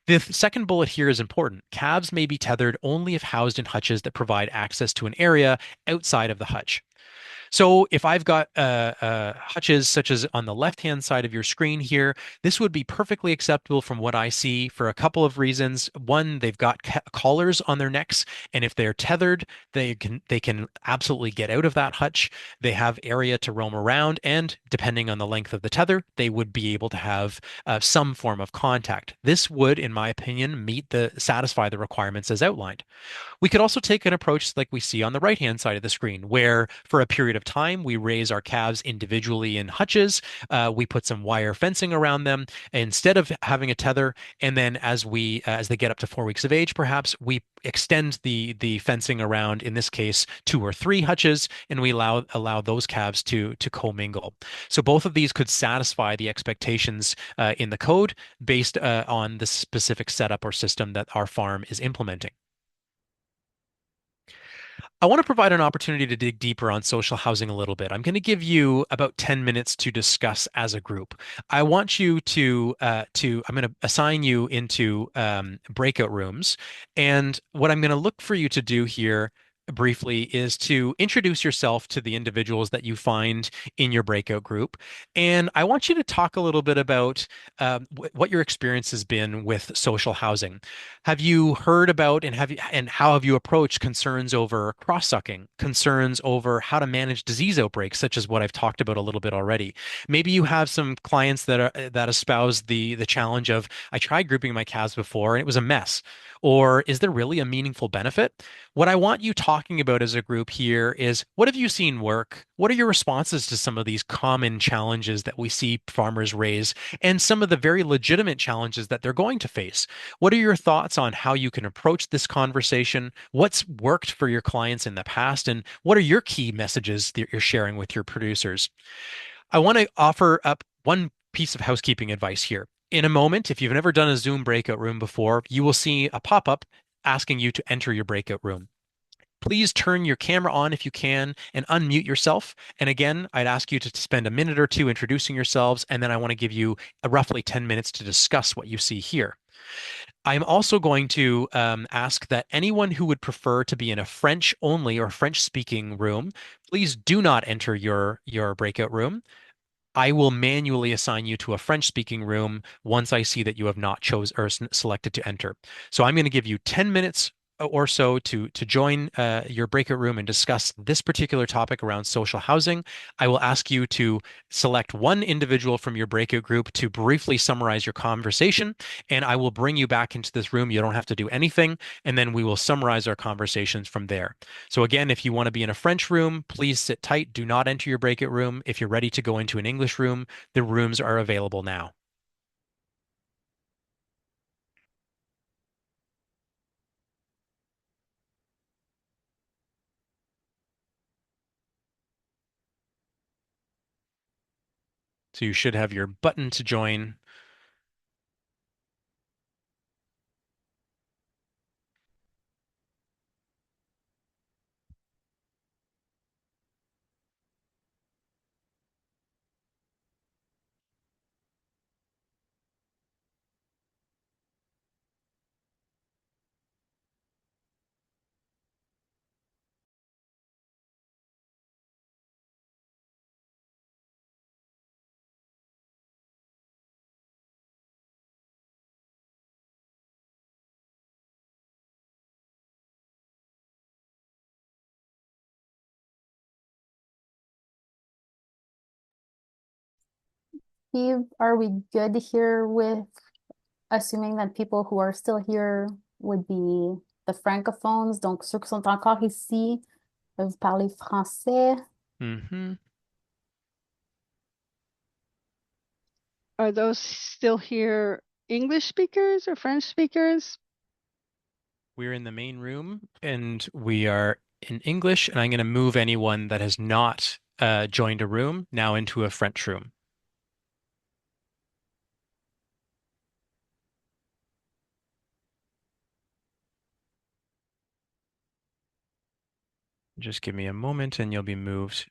A: The second bullet here is important. Calves may be tethered only if housed in hutches that provide access to an area outside of the hutch. So if I've got hutches such as on the left-hand side of your screen here, this would be perfectly acceptable from what I see for a couple of reasons. One, they've got collars on their necks, and if they're tethered, they can absolutely get out of that hutch. They have area to roam around, and depending on the length of the tether, they would be able to have some form of contact. This would, in my opinion, satisfy the requirements as outlined. We could also take an approach like we see on the right-hand side of the screen, where for a period of time we raise our calves individually in hutches. We put some wire fencing around them instead of having a tether, and then as they get up to 4 weeks of age, perhaps we extend the fencing around. In this case, 2 or 3 hutches, and we allow those calves to commingle. So both of these could satisfy the expectations in the code based on the specific setup or system that our farm is implementing. I want to provide an opportunity to dig deeper on social housing a little bit. I'm going to give you about 10 minutes to discuss as a group. I want you I'm going to assign you into breakout rooms. And what I'm going to look for you to do here briefly is to introduce yourself to the individuals that you find in your breakout group. And I want you to talk a little bit about what your experience has been with social housing. Have you heard about and how have you approached concerns over cross-sucking, concerns over how to manage disease outbreaks, such as what I've talked about a little bit already? Maybe you have some clients that espouse the challenge of I tried grouping my calves before and it was a mess. Or is there really a meaningful benefit? What I want you talking about as a group here is what have you seen work? What are your responses to some of these common challenges that we see farmers raise and some of the very legitimate challenges that they're going to face? What are your thoughts on how you can approach this conversation? What's worked for your clients in the past? And what are your key messages that you're sharing with your producers? I want to offer up one piece of housekeeping advice here. In a moment, if you've never done a Zoom breakout room before, you will see a pop-up asking you to enter your breakout room. Please turn your camera on if you can and unmute yourself. And again, I'd ask you to spend a minute or two introducing yourselves, and then I want to give you roughly 10 minutes to discuss what you see here. I'm also going to ask that anyone who would prefer to be in a French only or French speaking room, please do not enter your breakout room. I will manually assign you to a French speaking room once I see that you have not chose or selected to enter. So I'm going to give you 10 minutes or so to join your breakout room and discuss this particular topic around social housing, I will ask you to select one individual from your breakout group to briefly summarize your conversation, and I will bring you back into this room. You don't have to do anything, and then we will summarize our conversations from there. So again, if you want to be in a French room, please sit tight. Do not enter your breakout room. If you're ready to go into an English room, the rooms are available now. So you should have your button to join.
B: Steve, are we good here with assuming that people who are still here would be the francophones, donc ceux qui sont encore ici peuvent parler français.
A: Hmm.
C: Are those still here English speakers or French speakers?
A: We're in the main room and we are in English, and I'm going to move anyone that has not joined a room now into a French room. Just give me a moment and you'll be moved.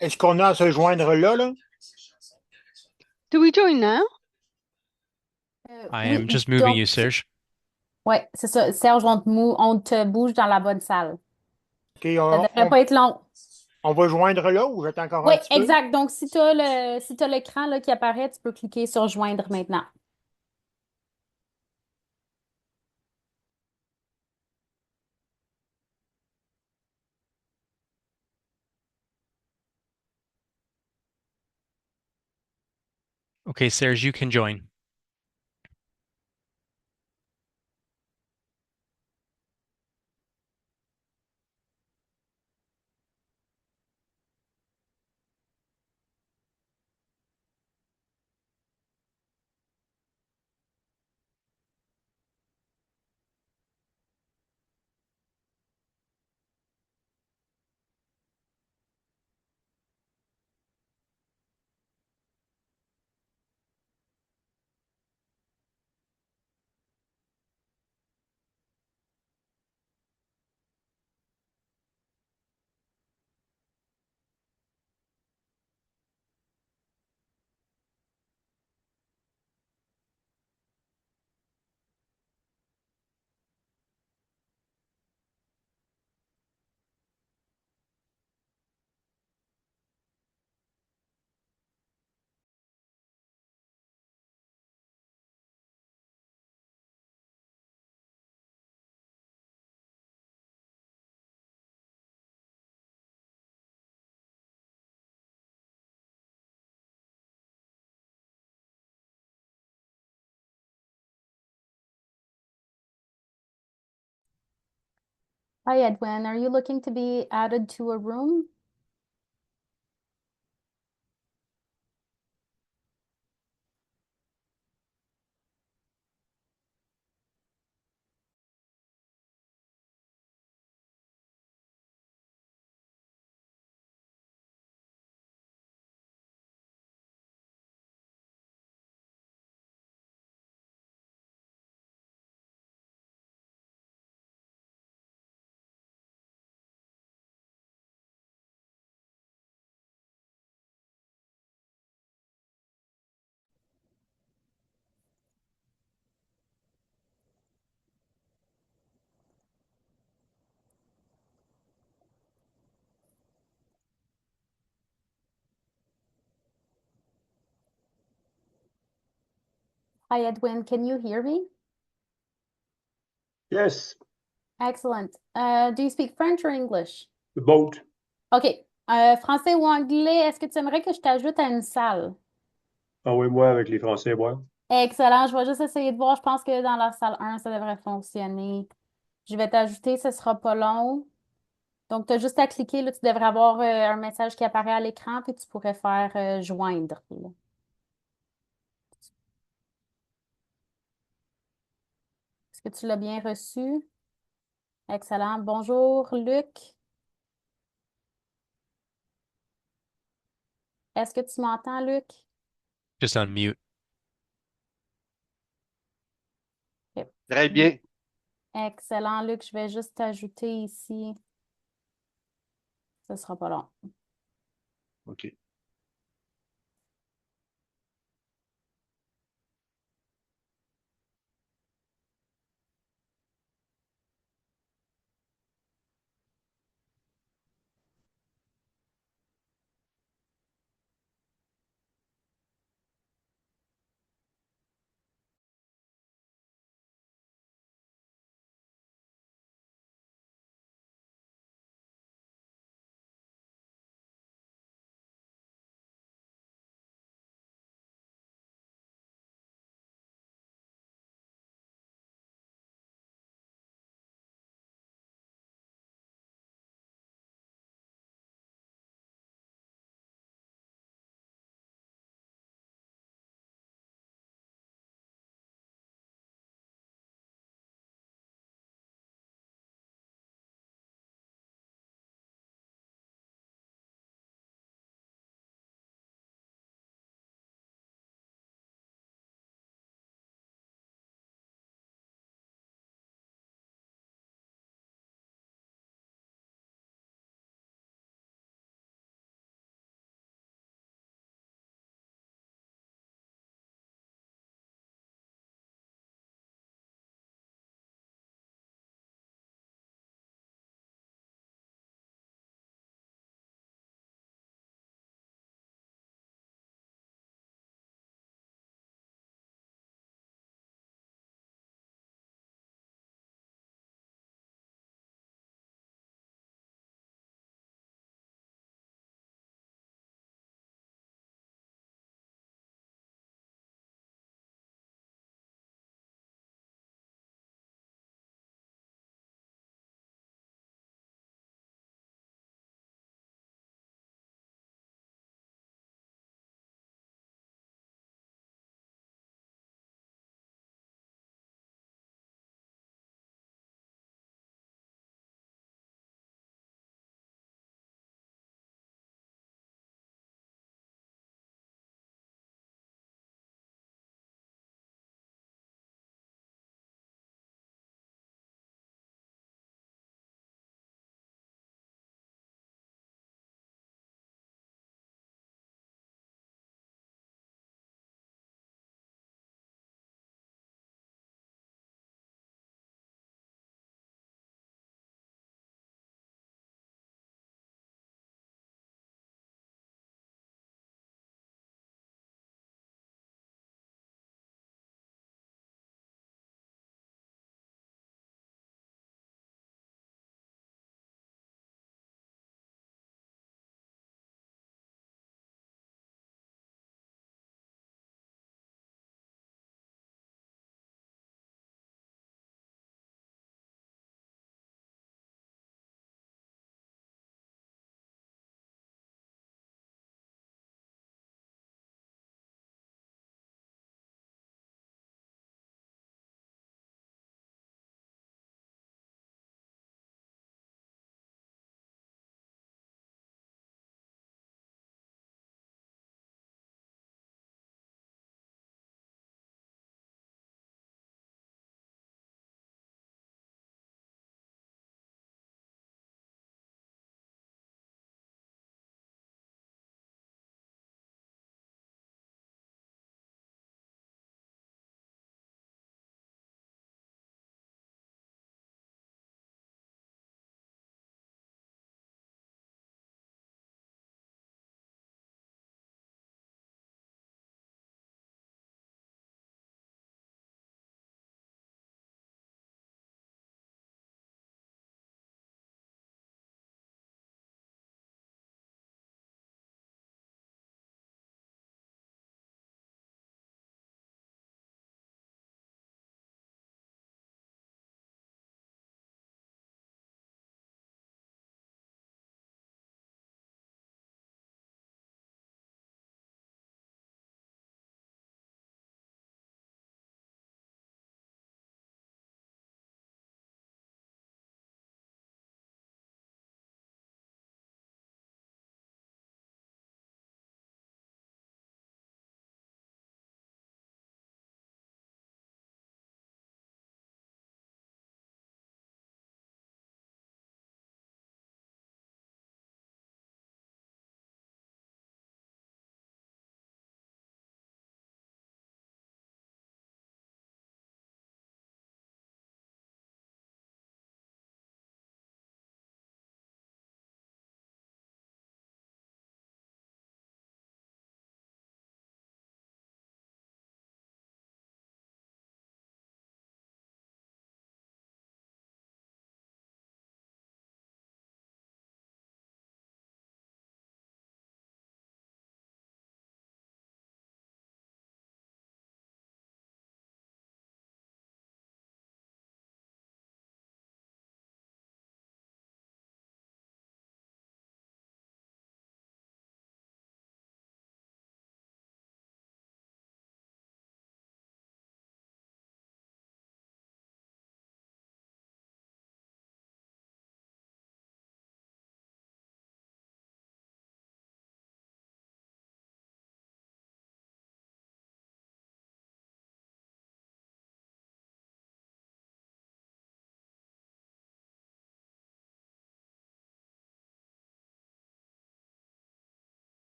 D: Est-ce qu'on a à se joindre là, là?
C: Do we join now?
A: I
B: Oui,
A: am just moving you,
B: donc,
A: Serge.
B: ouais, c'est ça. Serge, on te bouge dans la bonne salle.
D: OK,
B: Ça devrait pas être long.
D: on va joindre là ou j'attends encore
B: Oui,
D: un petit peu?
B: exact. Donc, si tu l'écran là, qui apparaît, tu peux cliquer sur joindre maintenant.
A: Okay, Serge, you can join.
B: Hi, Edwin. Are you looking to be added to a room? Hi, Edwin. Can you hear me?
E: Yes,
B: Excellent. Do you speak French or English?
E: both.
B: OK. Français ou anglais, est-ce que tu aimerais que je t'ajoute à une salle?
E: Envoie-moi avec les Français voir.
B: Excellent. Je vais juste essayer de voir. Je pense que dans la salle 1, ça devrait fonctionner. Je vais t'ajouter, ce sera pas long. Donc, tu as juste à cliquer. Là, tu devrais avoir un message qui apparaît à l'écran, puis tu pourrais faire joindre, là. Est-ce que tu l'as bien reçu? Excellent. Bonjour, Luc. Est-ce que tu m'entends, Luc?
A: Just unmute.
B: Ok.
F: Très bien.
B: Excellent, Luc. Je vais juste t'ajouter ici. Ce sera pas long.
F: OK.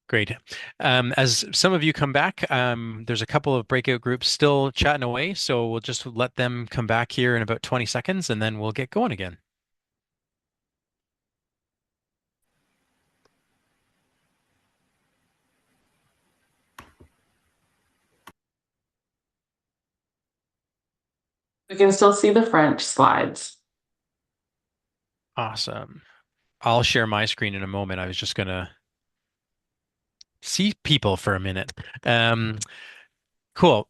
A: Great. As some of you come back, there's a couple of breakout groups still chatting away, so we'll just let them come back here in about 20 seconds and then we'll get going again.
G: We can still see the French slides.
A: Awesome. I'll share my screen in a moment. I was just gonna see people for a minute. Um, cool.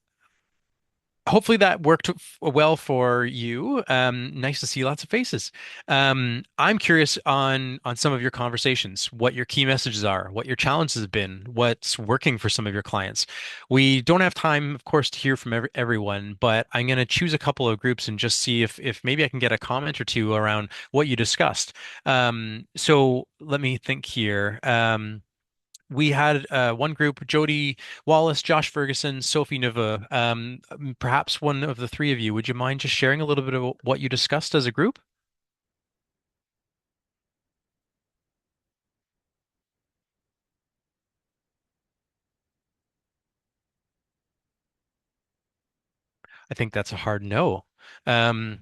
A: Hopefully that worked well for you. Nice to see lots of faces. I'm curious on some of your conversations, what your key messages are, what your challenges have been, what's working for some of your clients. We don't have time, of course, to hear from everyone, but I'm going to choose a couple of groups and just see if maybe I can get a comment or two around what you discussed. So let me think here. We had one group, Jody Wallace, Josh Ferguson, Sophie Neva. Perhaps one of the three of you, would you mind just sharing a little bit of what you discussed as a group? I think that's a hard no. Um,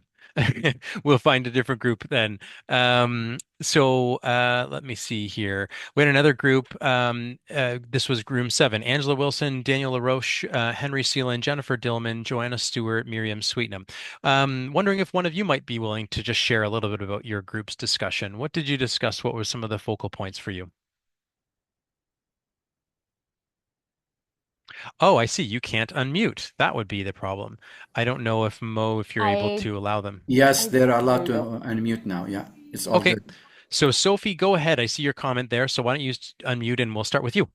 A: we'll find a different group then. Let me see here. We had another group. This was Groom 7. Angela Wilson, Daniel LaRoche, Henry Seelan, Jennifer Dillman, Joanna Stewart, Miriam Sweetnam. Wondering if one of you might be willing to just share a little bit about your group's discussion. What did you discuss? What were some of the focal points for you? Oh, I see. You can't unmute. That would be the problem. I don't know if Mo, if you're able
B: I
A: to allow them.
H: Yes,
B: I
H: they're
B: there
H: allowed
B: we
H: to
B: go.
H: unmute now. Yeah, it's all
A: Okay.
H: good.
A: So Sophie, go ahead. I see your comment there. So why don't you unmute and we'll start with you.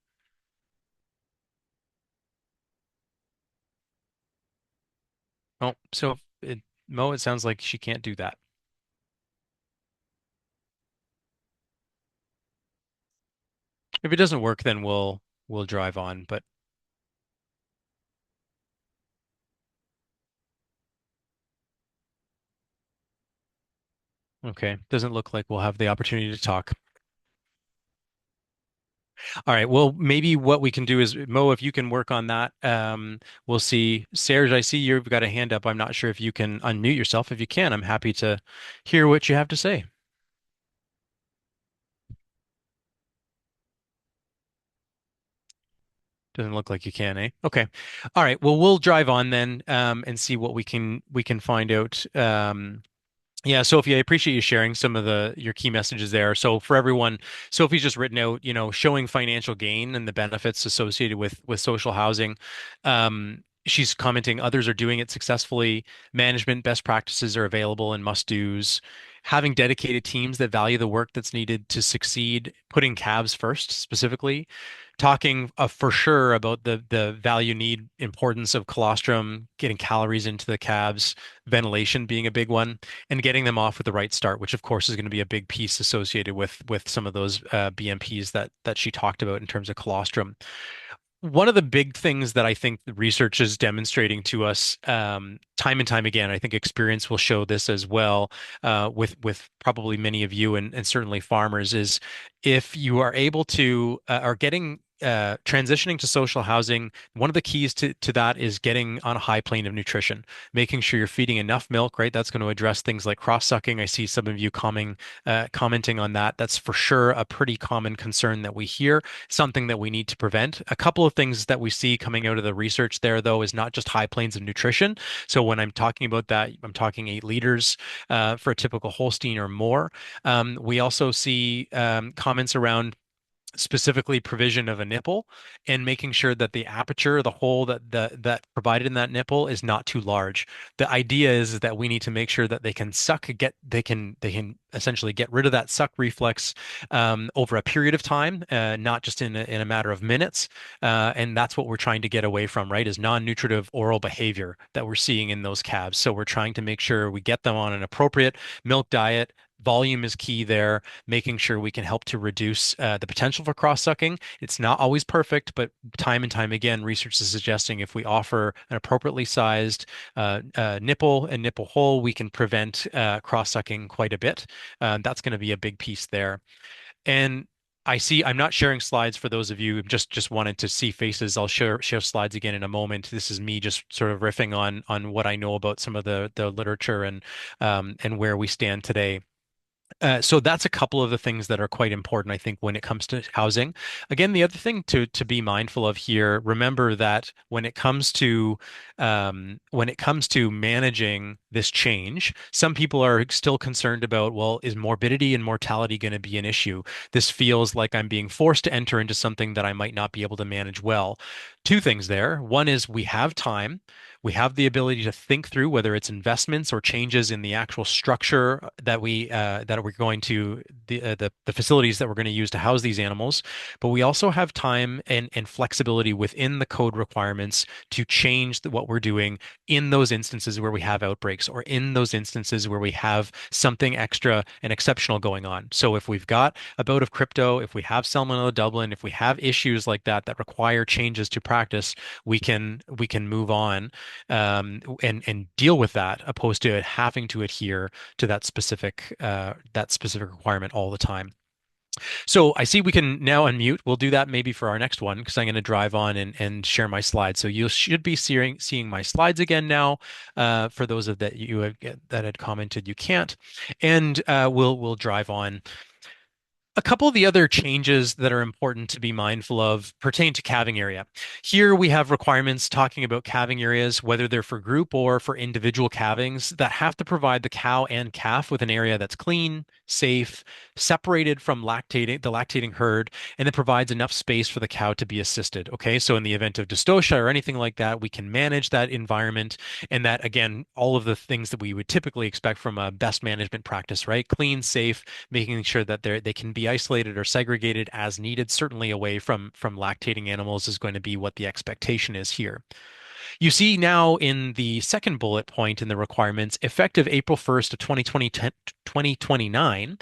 A: Oh, so Mo, it sounds like she can't do that. If it doesn't work, then we'll drive on. But okay, doesn't look like we'll have the opportunity to talk. All right. Well, maybe what we can do is Mo, if you can work on that, we'll see. Serge, I see you've got a hand up. I'm not sure if you can unmute yourself. If you can, I'm happy to hear what you have to say. Doesn't look like you can, eh? Okay. All right. Well, we'll drive on then, and see what we can find out. Yeah, Sophie, I appreciate you sharing some of your key messages there. So for everyone, Sophie's just written out, showing financial gain and the benefits associated with social housing. She's commenting others are doing it successfully. Management best practices are available and must-dos. Having dedicated teams that value the work that's needed to succeed, putting calves first specifically, talking for sure about the value need importance of colostrum, getting calories into the calves, ventilation being a big one, and getting them off with the right start, which of course is going to be a big piece associated with some of those BMPs that she talked about in terms of colostrum. One of the big things that I think the research is demonstrating to us time and time again, I think experience will show this as well with probably many of you and certainly farmers, is if you are able to are getting transitioning to social housing, one of the keys to that is getting on a high plane of nutrition, making sure you're feeding enough milk, right? That's going to address things like cross-sucking. I see some of you commenting on that. That's for sure a pretty common concern that we hear, something that we need to prevent. A couple of things that we see coming out of the research there, though, is not just high planes of nutrition. So when I'm talking about that, I'm talking 8 liters for a typical Holstein or more. We also see comments around specifically provision of a nipple and making sure that the aperture, the hole that provided in that nipple is not too large. The idea is that we need to make sure that they can suck, they can essentially get rid of that suck reflex over a period of time, not just in a matter of minutes. And that's what we're trying to get away from, right? Is non-nutritive oral behavior that we're seeing in those calves. So we're trying to make sure we get them on an appropriate milk diet. Volume is key there, making sure we can help to reduce the potential for cross-sucking. It's not always perfect, but time and time again, research is suggesting if we offer an appropriately sized nipple and nipple hole, we can prevent cross-sucking quite a bit. That's going to be a big piece there. And I see. I'm not sharing slides for those of you who just wanted to see faces. I'll share slides again in a moment. This is me just sort of riffing on what I know about some of the literature and where we stand today. So that's a couple of the things that are quite important, I think, when it comes to housing. Again, the other thing to be mindful of here, remember that when it comes to managing this change, some people are still concerned about, well, is morbidity and mortality going to be an issue? This feels like I'm being forced to enter into something that I might not be able to manage well. Two things there. One is we have time. We have the ability to think through whether it's investments or changes in the actual structure that we're going to the facilities that we're going to use to house these animals. But we also have time and flexibility within the code requirements to change what we're doing in those instances where we have outbreaks or in those instances where we have something extra and exceptional going on. So if we've got a bout of crypto, if we have Salmonella Dublin, if we have issues like that that require changes to practice, we can move on and deal with that, opposed to having to adhere to that specific requirement all the time. So I see we can now unmute. We'll do that maybe for our next one because I'm going to drive on and share my slides. So you should be seeing my slides again now. For those of that you have, that had commented you can't, and we'll drive on. A couple of the other changes that are important to be mindful of pertain to calving area. Here we have requirements talking about calving areas, whether they're for group or for individual calvings, that have to provide the cow and calf with an area that's clean, safe, separated from the lactating herd, and that provides enough space for the cow to be assisted. Okay, so in the event of dystocia or anything like that, we can manage that environment, and that, again, all of the things that we would typically expect from a best management practice, right? Clean, safe, making sure that they can be isolated or segregated as needed, certainly away from lactating animals is going to be what the expectation is here. You see now in the second bullet point in the requirements, effective April 1st of 2029,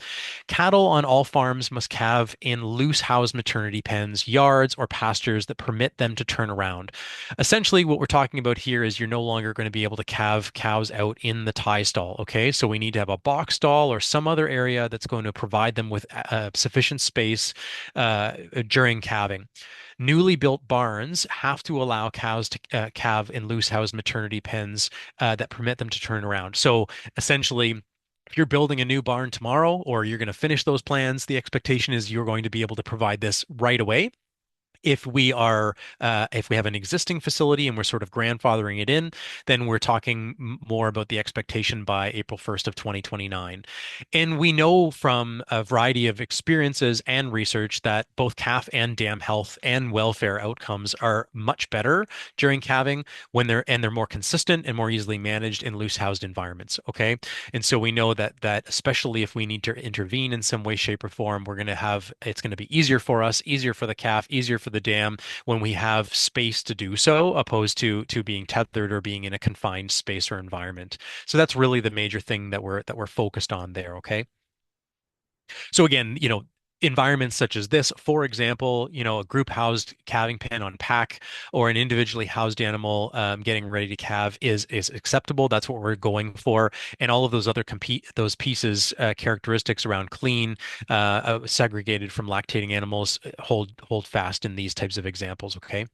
A: cattle on all farms must calve in loose housed maternity pens, yards, or pastures that permit them to turn around. Essentially, what we're talking about here is you're no longer going to be able to calve cows out in the tie stall. Okay, so we need to have a box stall or some other area that's going to provide them with sufficient space during calving. Newly built barns have to allow cows to calve in loose house maternity pens that permit them to turn around. So essentially, if you're building a new barn tomorrow or you're going to finish those plans, the expectation is you're going to be able to provide this right away. If we have an existing facility and we're sort of grandfathering it in, then we're talking more about the expectation by April 1st of 2029. And we know from a variety of experiences and research that both calf and dam health and welfare outcomes are much better during calving when they're more consistent and more easily managed in loose housed environments. Okay. And so we know that especially if we need to intervene in some way, shape, or form, it's going to be easier for us, easier for the calf, easier for the dam when we have space to do so, opposed to being tethered or being in a confined space or environment. So that's really the major thing that we're focused on there. Okay. So again, environments such as this, for example, a group housed calving pen on pack or an individually housed animal getting ready to calve is acceptable. That's what we're going for, and all of those other those pieces, characteristics around clean, segregated from lactating animals, hold fast in these types of examples. Okay.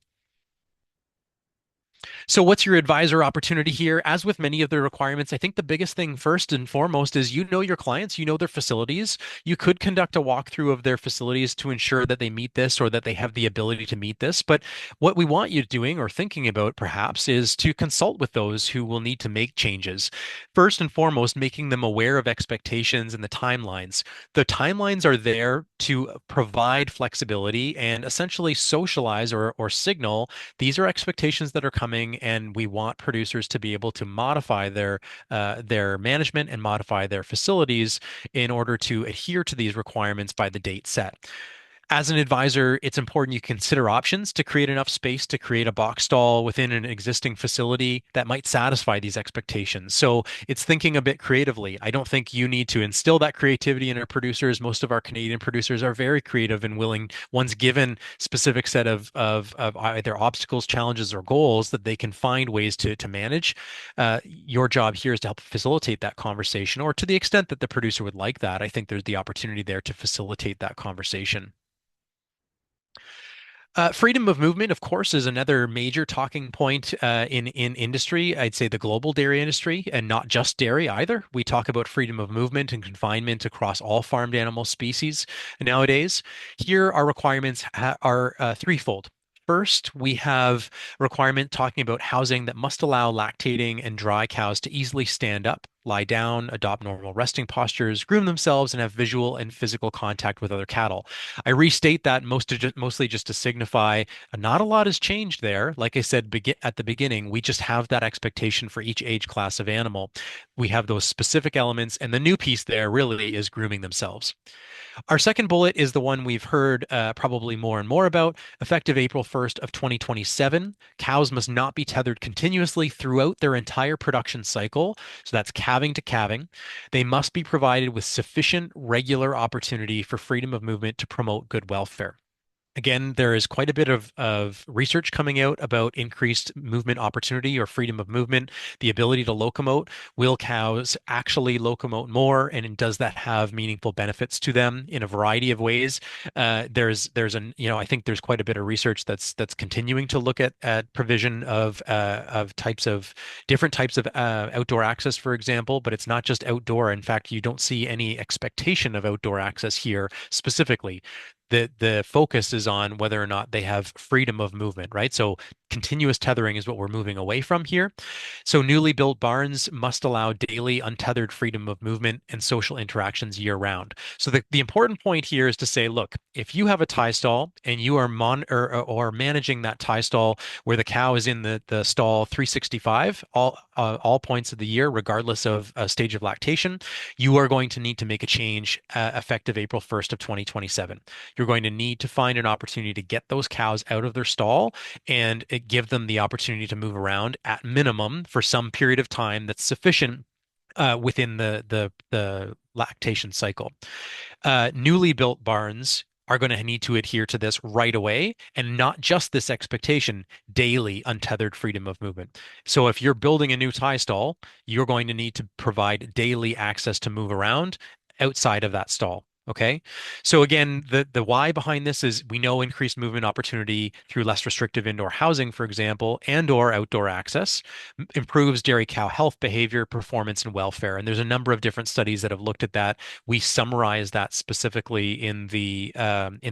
A: So what's your advisor opportunity here? As with many of the requirements, I think the biggest thing first and foremost is your clients, their facilities. You could conduct a walkthrough of their facilities to ensure that they meet this or that they have the ability to meet this. But what we want you doing or thinking about perhaps is to consult with those who will need to make changes. First and foremost, making them aware of expectations and the timelines. The timelines are there to provide flexibility and essentially socialize or signal these are expectations that are coming, and we want producers to be able to modify their management and modify their facilities in order to adhere to these requirements by the date set. As an advisor, it's important you consider options to create enough space to create a box stall within an existing facility that might satisfy these expectations. So it's thinking a bit creatively. I don't think you need to instill that creativity in our producers. Most of our Canadian producers are very creative and willing, once given specific set of either obstacles, challenges, or goals, that they can find ways to manage. Your job here is to help facilitate that conversation, or to the extent that the producer would like that, I think there's the opportunity there to facilitate that conversation. Freedom of movement, of course, is another major talking point in industry. I'd say the global dairy industry, and not just dairy either. We talk about freedom of movement and confinement across all farmed animal species nowadays. Here, our requirements are threefold. First, we have a requirement talking about housing that must allow lactating and dry cows to easily stand up, lie down, adopt normal resting postures, groom themselves, and have visual and physical contact with other cattle. I restate that mostly just to signify not a lot has changed there. Like I said at the beginning, we just have that expectation for each age class of animal. We have those specific elements, and the new piece there really is grooming themselves. Our second bullet is the one we've heard probably more and more about. Effective April 1st of 2027, cows must not be tethered continuously throughout their entire production cycle. So that's calving to calving. They must be provided with sufficient regular opportunity for freedom of movement to promote good welfare. Again, there is quite a bit of research coming out about increased movement opportunity or freedom of movement, the ability to locomote. Will cows actually locomote more, and does that have meaningful benefits to them in a variety of ways? I think there's quite a bit of research that's continuing to look at provision of types of different types of outdoor access, for example. But it's not just outdoor. In fact, you don't see any expectation of outdoor access here specifically. The focus is on whether or not they have freedom of movement, right? So continuous tethering is what we're moving away from here. So newly built barns must allow daily untethered freedom of movement and social interactions year round. So the important point here is to say, look, if you have a tie stall and you are or managing that tie stall where the cow is in the stall 365 all points of the year, regardless of stage of lactation, you are going to need to make a change effective April 1st of 2027. You're going to need to find an opportunity to get those cows out of their stall and give them the opportunity to move around at minimum for some period of time that's sufficient within the lactation cycle. Newly built barns are going to need to adhere to this right away, and not just this expectation, daily untethered freedom of movement. So if you're building a new tie stall, you're going to need to provide daily access to move around outside of that stall. Okay. So again, the why behind this is we know increased movement opportunity through less restrictive indoor housing, for example, and or outdoor access improves dairy cow health, behavior, performance, and welfare. And there's a number of different studies that have looked at that. We summarize that specifically in the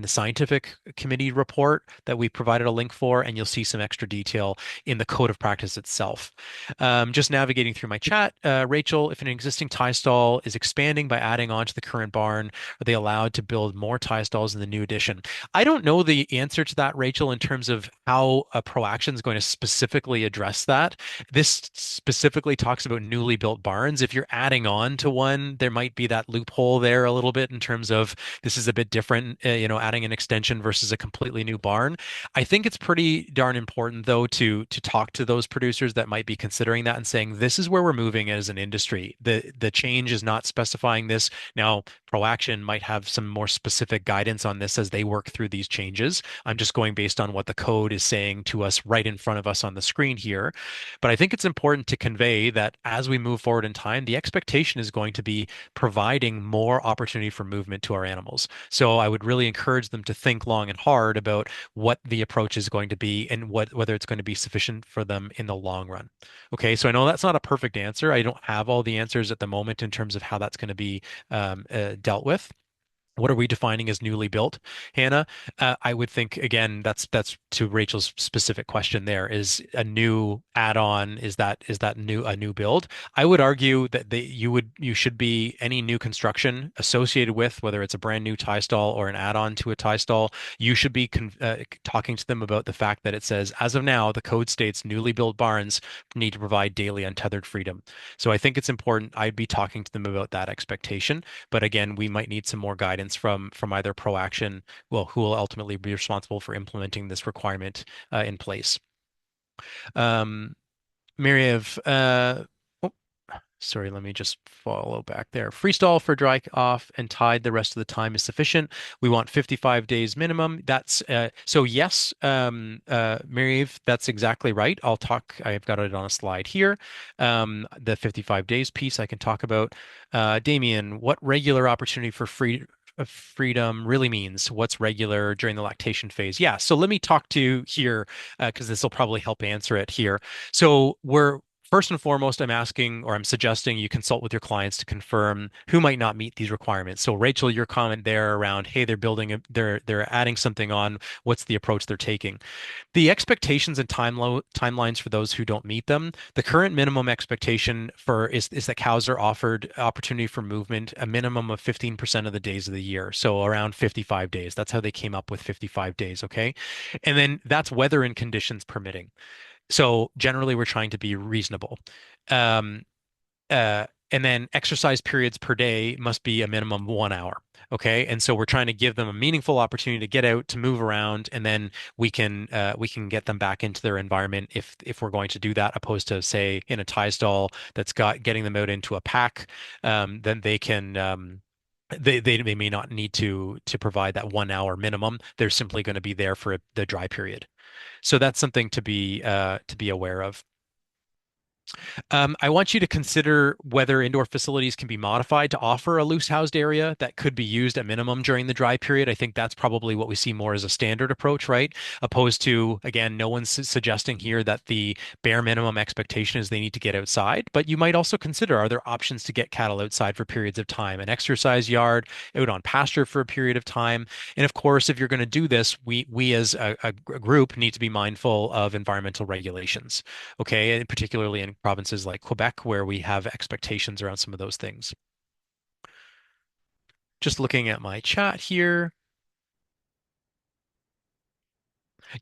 A: scientific committee report that we provided a link for, and you'll see some extra detail in the code of practice itself. Just navigating through my chat, Rachel, if an existing tie stall is expanding by adding on to the current barn, are they allowed to build more tie stalls in the new edition? I don't know the answer to that, Rachel, in terms of how a ProAction is going to specifically address that. This specifically talks about newly built barns. If you're adding on to one, there might be that loophole there a little bit in terms of this is a bit different, adding an extension versus a completely new barn. I think it's pretty darn important, though, to talk to those producers that might be considering that and saying this is where we're moving as an industry. The change is not specifying this. Now, ProAction might have some more specific guidance on this as they work through these changes. I'm just going based on what the code is saying to us right in front of us on the screen here. But I think it's important to convey that as we move forward in time, the expectation is going to be providing more opportunity for movement to our animals. So I would really encourage them to think long and hard about what the approach is going to be and whether it's going to be sufficient for them in the long run. Okay, so I know that's not a perfect answer. I don't have all the answers at the moment in terms of how that's going to be dealt with. What are we defining as newly built, Hannah? I would think again that's to Rachel's specific question. There is a new add-on. Is that a new build? I would argue that you should be any new construction associated with whether it's a brand new tie stall or an add-on to a tie stall. You should be talking to them about the fact that it says as of now the code states newly built barns need to provide daily untethered freedom. So I think it's important. I'd be talking to them about that expectation. But again, we might need some more guidance from either ProAction, well, who will ultimately be responsible for implementing this requirement in place. Mary-Eve, sorry, let me just follow back there. Freestall for dry off and tied the rest of the time is sufficient. We want 55 days minimum. That's so yes, Mary-Eve, that's exactly right. I've got it on a slide here. The 55 days piece I can talk about. Damien, what regular opportunity for freedom really means, what's regular during the lactation phase. Yeah, so let me talk to you here because this will probably help answer it here. So we're first and foremost, I'm asking or I'm suggesting you consult with your clients to confirm who might not meet these requirements. So Rachel, your comment there around, hey, they're adding something on, what's the approach they're taking? The expectations and timelines for those who don't meet them. The current minimum expectation is that cows are offered opportunity for movement a minimum of 15% of the days of the year. So around 55 days. That's how they came up with 55 days. Okay. And then that's weather and conditions permitting. So generally, we're trying to be reasonable. Um, and then exercise periods per day must be a minimum 1 hour. Okay. And so we're trying to give them a meaningful opportunity to get out, to move around, and then we can get them back into their environment if we're going to do that, opposed to say in a tie stall that's got getting them out into a pack, then they can they may not need to provide that 1 hour minimum. They're simply going to be there for the dry period. So that's something to be aware of. I want you to consider whether indoor facilities can be modified to offer a loose housed area that could be used at minimum during the dry period. I think that's probably what we see more as a standard approach, right? Opposed to, again, no one's suggesting here that the bare minimum expectation is they need to get outside, but you might also consider, are there options to get cattle outside for periods of time, an exercise yard, out on pasture for a period of time? And of course, if you're going to do this, we as a group need to be mindful of environmental regulations, okay, and particularly in provinces like Quebec, where we have expectations around some of those things. Just looking at my chat here.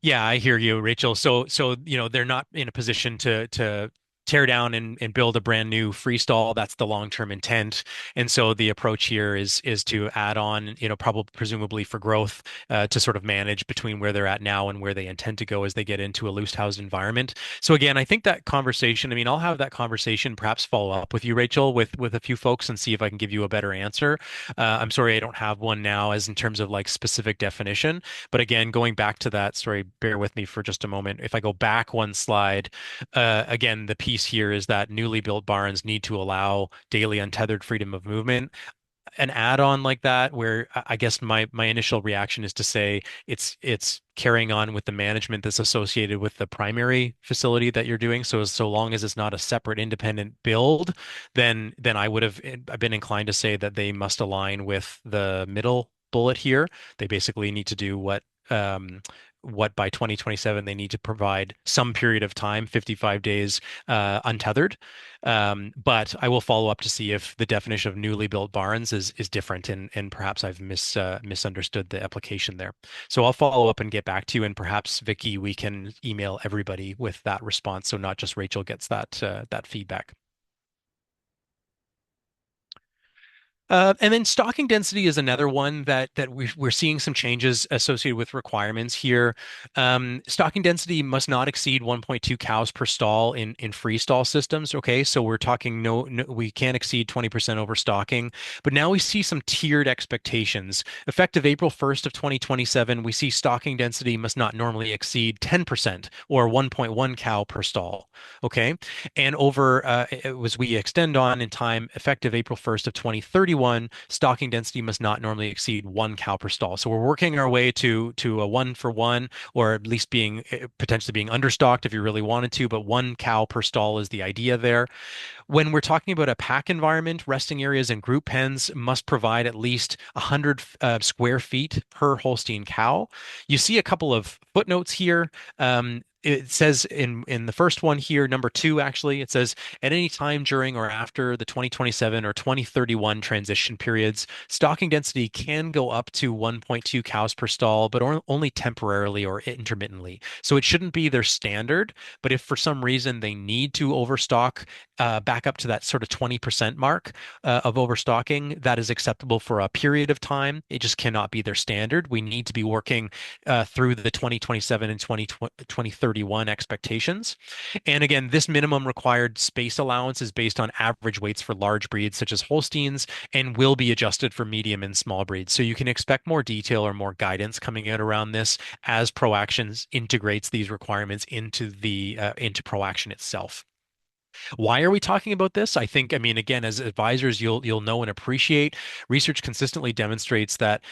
A: Yeah, I hear you, Rachel. So they're not in a position to tear down and build a brand new freestall. That's the long-term intent. And so the approach here is to add on, probably presumably for growth, to sort of manage between where they're at now and where they intend to go as they get into a loose housed environment. So again, I think that conversation, I mean, I'll have that conversation, perhaps follow up with you, Rachel, with a few folks and see if I can give you a better answer. I'm sorry I don't have one now as in terms of like specific definition. But again, going back to that, sorry, bear with me for just a moment. If I go back one slide, again, the piece here is that newly built barns need to allow daily untethered freedom of movement. An add-on like that, where I guess my initial reaction is to say it's carrying on with the management that's associated with the primary facility that you're doing. So long as it's not a separate independent build, then I would have been inclined to say that they must align with the middle bullet here. They basically need to do what by 2027 they need to provide some period of time, 55 days untethered. But I will follow up to see if the definition of newly built barns is different, and perhaps I've misunderstood the application there. So I'll follow up and get back to you, and perhaps Vicky, we can email everybody with that response, so not just Rachel gets that feedback. And then stocking density is another one that we're seeing some changes associated with requirements here. Stocking density must not exceed 1.2 cows per stall in free stall systems. Okay, so we're talking no, we can't exceed 20% overstocking. But now we see some tiered expectations. Effective April 1st of 2027, we see stocking density must not normally exceed 10% or 1.1 cow per stall. Okay, and as we extend on in time, effective April 1st of 2031. Stocking density must not normally exceed 1 cow per stall. So we're working our way to a 1-for-1, or at least potentially being understocked if you really wanted to, but 1 cow per stall is the idea there. When we're talking about a pack environment, resting areas and group pens must provide at least 100 square feet per Holstein cow. You see a couple of footnotes here. It says in the first one here, number 2, actually, it says at any time during or after the 2027 or 2031 transition periods, stocking density can go up to 1.2 cows per stall, but only temporarily or intermittently. So it shouldn't be their standard, but if for some reason they need to overstock back up to that sort of 20% mark of overstocking, that is acceptable for a period of time. It just cannot be their standard. We need to be working through the 2027 and 2031 expectations. And again, this minimum required space allowance is based on average weights for large breeds such as Holsteins and will be adjusted for medium and small breeds. So you can expect more detail or more guidance coming out around this as ProActions integrates these requirements into ProAction itself. Why are we talking about this? I think, I mean, again, as advisors, you'll know and appreciate. Research consistently demonstrates that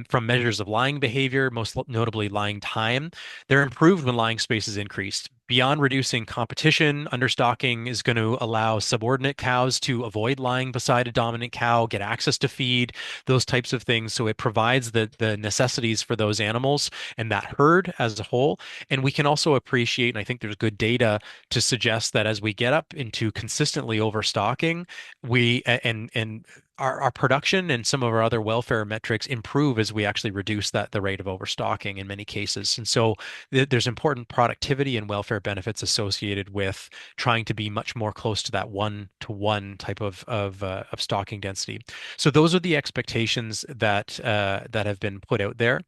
A: from measures of lying behavior, most notably lying time, they're improved when lying space is increased. Beyond reducing competition, understocking is going to allow subordinate cows to avoid lying beside a dominant cow, get access to feed, those types of things. So it provides the necessities for those animals and that herd as a whole. And we can also appreciate, and I think there's good data to suggest that as we get up into consistently overstocking, and our production and some of our other welfare metrics improve as we actually reduce the rate of overstocking in many cases. And so there's important productivity and welfare benefits associated with trying to be much more close to that one-to-one type of stocking density. So those are the expectations that have been put out there.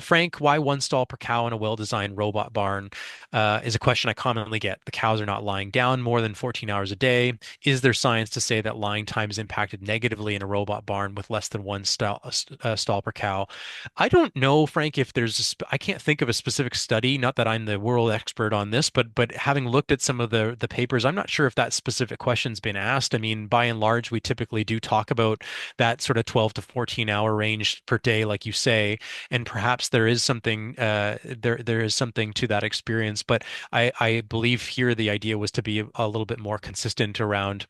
A: Frank, why one stall per cow in a well-designed robot barn? Is a question I commonly get. The cows are not lying down more than 14 hours a day. Is there science to say that lying time is impacted negatively in a robot barn with less than one stall per cow? I don't know, Frank, if I can't think of a specific study, not that I'm the world expert on this, but having looked at some of the papers, I'm not sure if that specific question's been asked. I mean, by and large, we typically do talk about that sort of 12 to 14 hour range per day, like you say, and perhaps there is something there is something to that experience. But I believe here the idea was to be a little bit more consistent around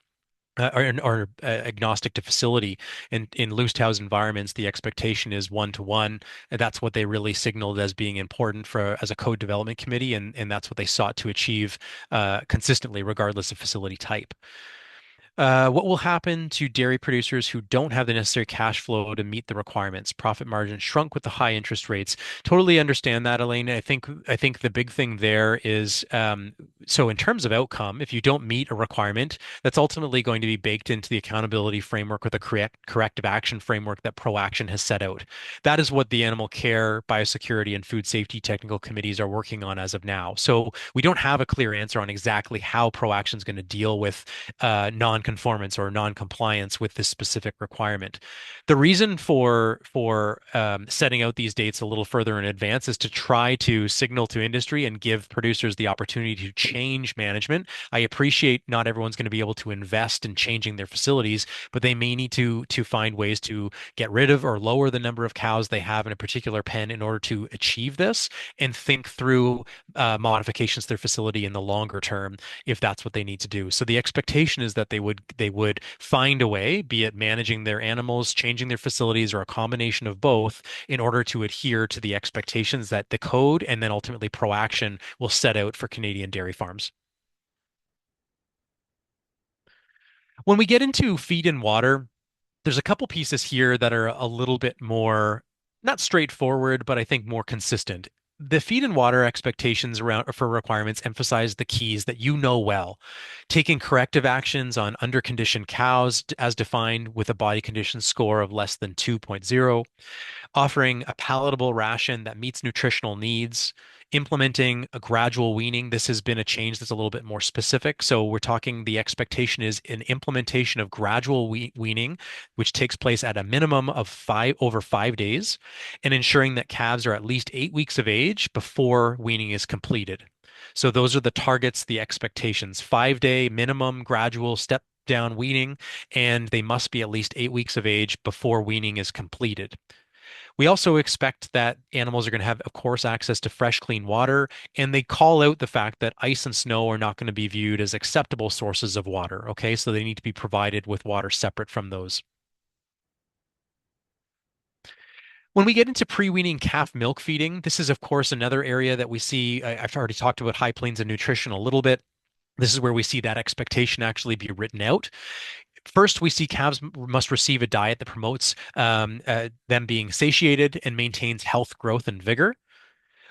A: agnostic to facility. In loose house environments, the expectation is one to one. That's what they really signaled as being important for as a code development committee, and that's what they sought to achieve consistently, regardless of facility type. What will happen to dairy producers who don't have the necessary cash flow to meet the requirements? Profit margins shrunk with the high interest rates. Totally understand that, Elaine. I think the big thing there is so in terms of outcome, if you don't meet a requirement, that's ultimately going to be baked into the accountability framework or the corrective action framework that ProAction has set out. That is what the animal care, biosecurity, and food safety technical committees are working on as of now. So we don't have a clear answer on exactly how ProAction is going to deal with non-conformance or non-compliance with this specific requirement. The reason for setting out these dates a little further in advance is to try to signal to industry and give producers the opportunity to change management. I appreciate not everyone's going to be able to invest in changing their facilities, but they may need to find ways to get rid of or lower the number of cows they have in a particular pen in order to achieve this, and think through modifications to their facility in the longer term if that's what they need to do. So the expectation is that they would find a way, be it managing their animals, changing their facilities, or a combination of both, in order to adhere to the expectations that the code and then ultimately ProAction will set out for Canadian dairy farms. When we get into feed and water, there's a couple pieces here that are a little bit more, not straightforward, but I think more consistent. The feed and water expectations around for requirements emphasize the keys that you know well. Taking corrective actions on underconditioned cows as defined with a body condition score of less than 2.0, offering a palatable ration that meets nutritional needs, implementing a gradual weaning. This has been a change that's a little bit more specific. So we're talking the expectation is an implementation of gradual weaning, which takes place at a minimum of over 5 days, and ensuring that calves are at least 8 weeks of age before weaning is completed. So those are the targets, the expectations: 5 day minimum gradual step down weaning, and they must be at least 8 weeks of age before weaning is completed. We also expect that animals are going to have, of course, access to fresh, clean water, and they call out the fact that ice and snow are not going to be viewed as acceptable sources of water. Okay, so they need to be provided with water separate from those. When we get into pre-weaning calf milk feeding, this is, of course, another area that we see. I've already talked about high plains and nutrition a little bit. This is where we see that expectation actually be written out. First, we see calves must receive a diet that promotes them being satiated and maintains health, growth, and vigor.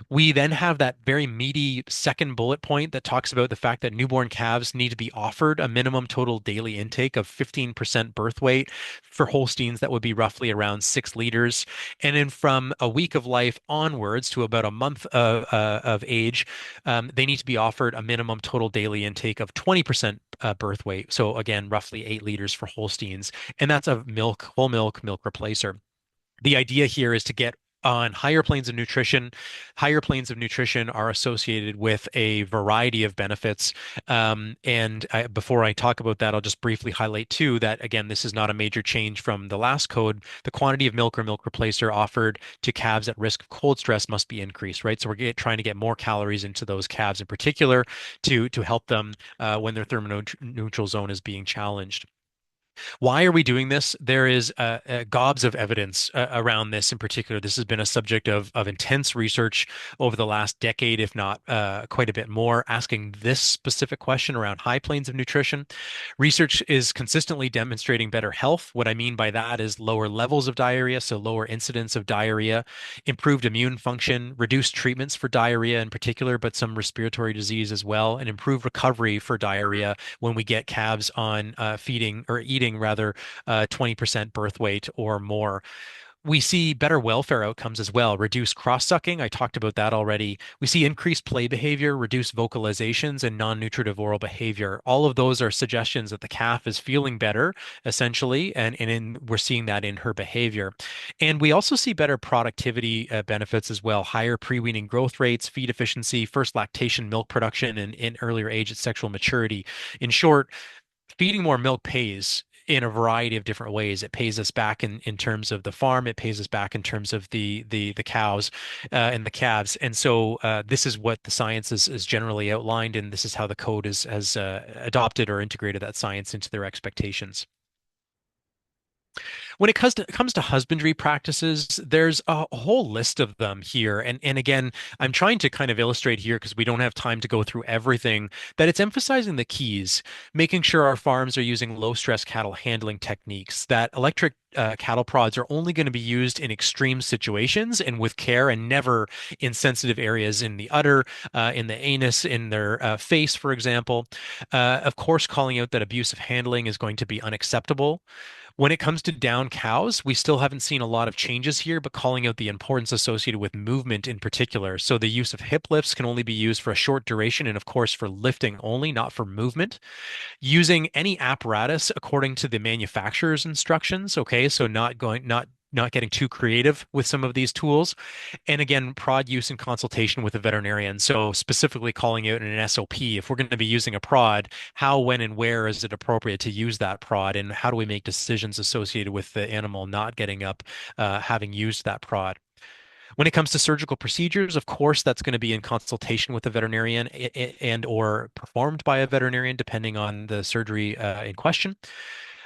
A: We then have that very meaty second bullet point that talks about the fact that newborn calves need to be offered a minimum total daily intake of 15% birth weight. For Holsteins, that would be roughly around 6 liters. And then from a week of life onwards to about a month of age, they need to be offered a minimum total daily intake of 20% birth weight. So again, roughly 8 liters for Holsteins. And that's a whole milk replacer. The idea here is to get on higher planes of nutrition. Higher planes of nutrition are associated with a variety of benefits. Before I talk about that, I'll just briefly highlight too that again, this is not a major change from the last code. The quantity of milk or milk replacer offered to calves at risk of cold stress must be increased, right? So trying to get more calories into those calves in particular to help them when their thermoneutral zone is being challenged. Why are we doing this? There is gobs of evidence around this in particular. This has been a subject of intense research over the last decade, if not quite a bit more, asking this specific question around high planes of nutrition. Research is consistently demonstrating better health. What I mean by that is lower levels of diarrhea, so lower incidence of diarrhea, improved immune function, reduced treatments for diarrhea in particular, but some respiratory disease as well, and improved recovery for diarrhea when we get calves on feeding or eating rather 20% birth weight or more. We see better welfare outcomes as well. Reduced cross-sucking. I talked about that already. We see increased play behavior, reduced vocalizations, and non-nutritive oral behavior. All of those are suggestions that the calf is feeling better, essentially, and we're seeing that in her behavior. And we also see better productivity benefits as well. Higher pre-weaning growth rates, feed efficiency, first lactation milk production, and in earlier age at sexual maturity. In short, feeding more milk pays in a variety of different ways. It pays us back in terms of the farm. It pays us back in terms of the cows and the calves. And so this is what the science is generally outlined, and this is how the code has adopted or integrated that science into their expectations. When it comes to husbandry practices, there's a whole list of them here. And again, I'm trying to kind of illustrate here because we don't have time to go through everything, that it's emphasizing the keys, making sure our farms are using low stress cattle handling techniques, that electric cattle prods are only going to be used in extreme situations and with care and never in sensitive areas in the udder, in the anus, in their face, for example. Of course, calling out that abusive handling is going to be unacceptable. When it comes to down cows, we still haven't seen a lot of changes here, but calling out the importance associated with movement in particular. So the use of hip lifts can only be used for a short duration and of course for lifting only, not for movement. Using any apparatus according to the manufacturer's instructions, okay? So not getting too creative with some of these tools. And again, prod use in consultation with a veterinarian. So specifically calling out in an SOP, if we're going to be using a prod, how, when, and where is it appropriate to use that prod? And how do we make decisions associated with the animal not getting up, having used that prod? When it comes to surgical procedures, of course, that's going to be in consultation with a veterinarian and or performed by a veterinarian, depending on the surgery in question.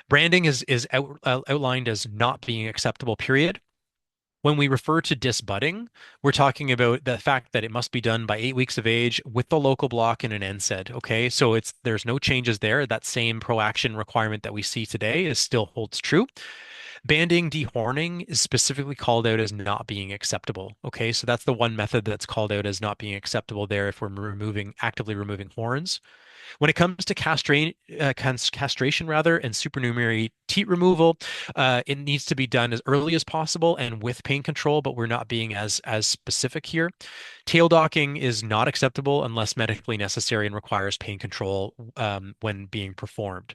A: Branding is outlined as not being acceptable, period. When we refer to disbudding, we're talking about the fact that it must be done by 8 weeks of age with the local block and an NSAID. Okay, so there's no changes there. That same proaction requirement that we see today still holds true. Banding dehorning is specifically called out as not being acceptable. Okay, so that's the one method that's called out as not being acceptable there if we're actively removing horns. When it comes to castration rather and supernumerary teat removal, it needs to be done as early as possible and with pain control, but we're not being as specific here. Tail docking is not acceptable unless medically necessary and requires pain control when being performed.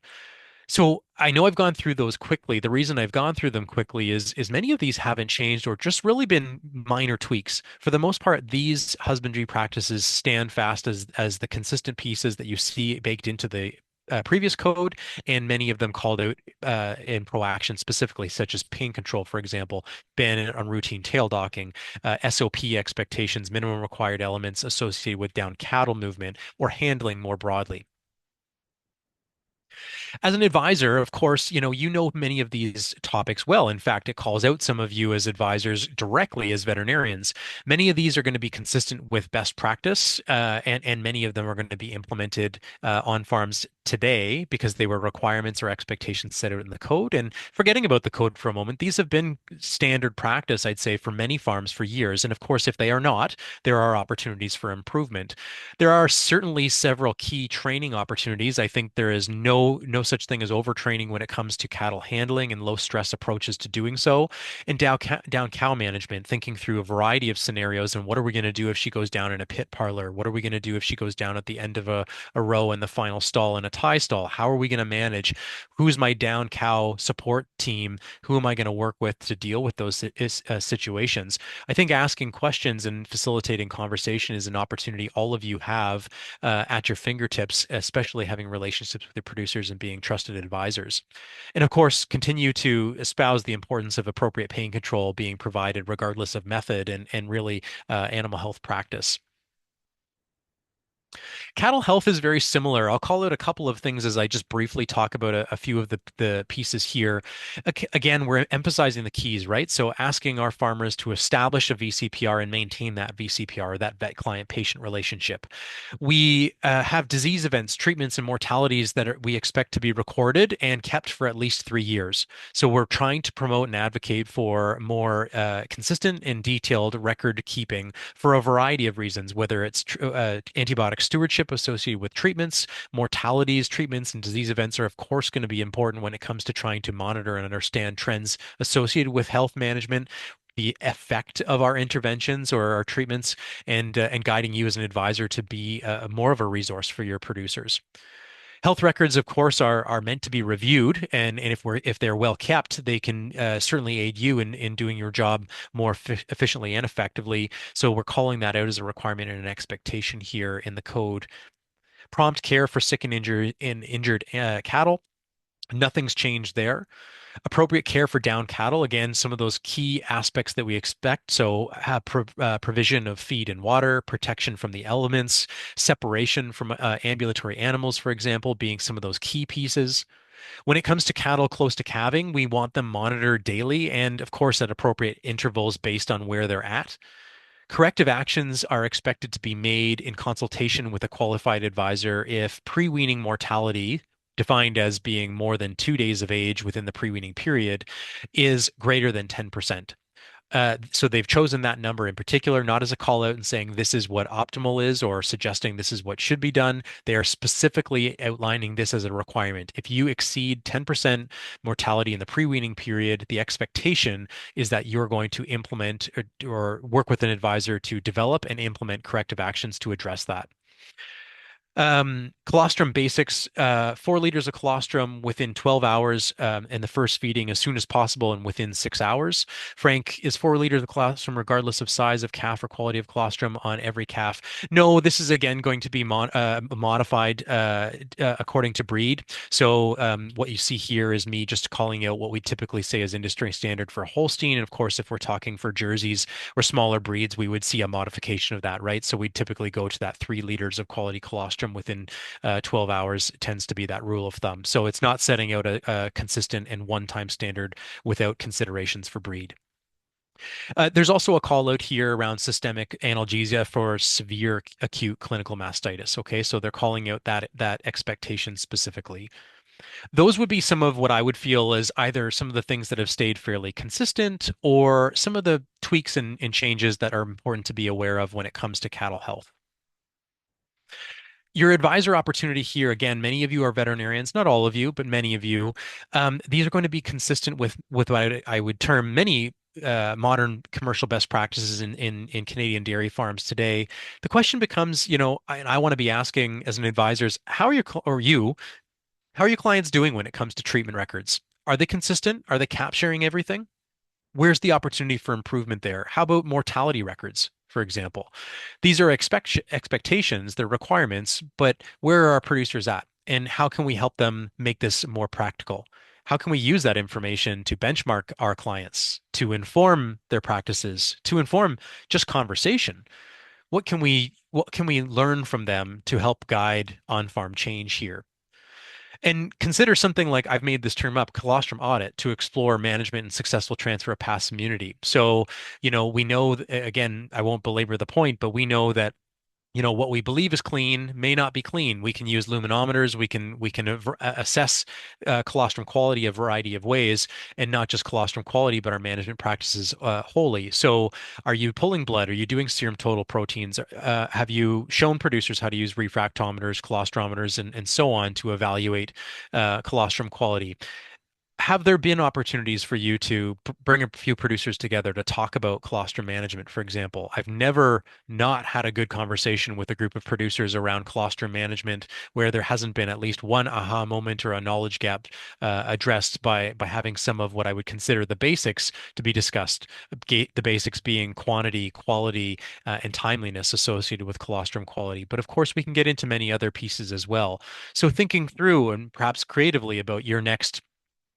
A: So I know I've gone through those quickly. The reason I've gone through them quickly is many of these haven't changed or just really been minor tweaks. For the most part, these husbandry practices stand fast as the consistent pieces that you see baked into the previous code, and many of them called out in proaction specifically, such as pain control, for example, ban on routine tail docking, SOP expectations, minimum required elements associated with down cattle movement or handling more broadly. As an advisor, of course, you know many of these topics well. In fact, it calls out some of you as advisors directly as veterinarians. Many of these are going to be consistent with best practice, and many of them are going to be implemented on farms today because they were requirements or expectations set out in the code. And forgetting about the code for a moment, these have been standard practice, I'd say, for many farms for years. And of course, if they are not, there are opportunities for improvement. There are certainly several key training opportunities. I think there is no such thing as overtraining when it comes to cattle handling and low stress approaches to doing so. And down cow management, thinking through a variety of scenarios and what are we going to do if she goes down in a pit parlor? What are we going to do if she goes down at the end of a row in the final stall in a tie stall? How are we going to manage? Who's my down cow support team? Who am I going to work with to deal with those situations? I think asking questions and facilitating conversation is an opportunity all of you have at your fingertips, especially having relationships with your producers and being trusted advisors. And of course, continue to espouse the importance of appropriate pain control being provided regardless of method and really animal health practice. Cattle health is very similar. I'll call out a couple of things as I just briefly talk about a few of the pieces here. Again, we're emphasizing the keys, right? So asking our farmers to establish a VCPR and maintain that VCPR, that vet client patient relationship. We have disease events, treatments, and mortalities that we expect to be recorded and kept for at least 3 years. So we're trying to promote and advocate for more consistent and detailed record keeping for a variety of reasons, whether it's antibiotic stewardship associated with treatments, mortalities, treatments, and disease events are, of course, going to be important when it comes to trying to monitor and understand trends associated with health management, the effect of our interventions or our treatments, and guiding you as an advisor to be more of a resource for your producers. Health records, of course, are meant to be reviewed, and if they're well kept, they can certainly aid you in doing your job more efficiently and effectively. So we're calling that out as a requirement and an expectation here in the code. Prompt care for sick and injured cattle. Nothing's changed there. Appropriate care for down cattle. Again, some of those key aspects that we expect. So provision of feed and water, protection from the elements, separation from ambulatory animals, for example, being some of those key pieces. When it comes to cattle close to calving, we want them monitored daily and, of course, at appropriate intervals based on where they're at. Corrective actions are expected to be made in consultation with a qualified advisor if pre-weaning mortality, defined as being more than 2 days of age within the pre-weaning period, is greater than 10%. So they've chosen that number in particular, not as a call out and saying this is what optimal is or suggesting this is what should be done. They are specifically outlining this as a requirement. If you exceed 10% mortality in the pre-weaning period, the expectation is that you're going to implement or work with an advisor to develop and implement corrective actions to address that. Colostrum basics, 4 liters of colostrum within 12 hours and the first feeding as soon as possible and within 6 hours. Frank, is 4 liters of colostrum regardless of size of calf or quality of colostrum on every calf? No, this is again going to be modified according to breed. So what you see here is me just calling out what we typically say is industry standard for Holstein. And of course, if we're talking for jerseys or smaller breeds, we would see a modification of that, right? So we typically go to that 3 liters of quality colostrum within 12 hours tends to be that rule of thumb. So it's not setting out a consistent and one-time standard without considerations for breed. There's also a call out here around systemic analgesia for severe acute clinical mastitis. Okay, so they're calling out that expectation specifically. Those would be some of what I would feel is either some of the things that have stayed fairly consistent or some of the tweaks and changes that are important to be aware of when it comes to cattle health. Your advisor opportunity here, again, many of you are veterinarians, not all of you, but many of you. These are going to be consistent with what I would term many modern commercial best practices in Canadian dairy farms today. The question becomes, and I want to be asking as an advisor, how are how are your clients doing when it comes to treatment records? Are they consistent? Are they capturing everything? Where's the opportunity for improvement there? How about mortality records, for example? These are expectations, they're requirements, but where are our producers at? And how can we help them make this more practical? How can we use that information to benchmark our clients, to inform their practices, to inform just conversation? What can we learn from them to help guide on-farm change here? And consider something like I've made this term up, colostrum audit, to explore management and successful transfer of past immunity. So, we know, again, I won't belabor the point, but we know that what we believe is clean may not be clean. We can use luminometers. We can assess colostrum quality a variety of ways, and not just colostrum quality, but our management practices wholly. So, are you pulling blood? Are you doing serum total proteins? Have you shown producers how to use refractometers, colostrometers, and so on to evaluate colostrum quality? Have there been opportunities for you to bring a few producers together to talk about colostrum management, for example? I've never not had a good conversation with a group of producers around colostrum management where there hasn't been at least one aha moment or a knowledge gap addressed by having some of what I would consider the basics to be discussed. The basics being quantity, quality, and timeliness associated with colostrum quality. But of course, we can get into many other pieces as well. So thinking through and perhaps creatively about your next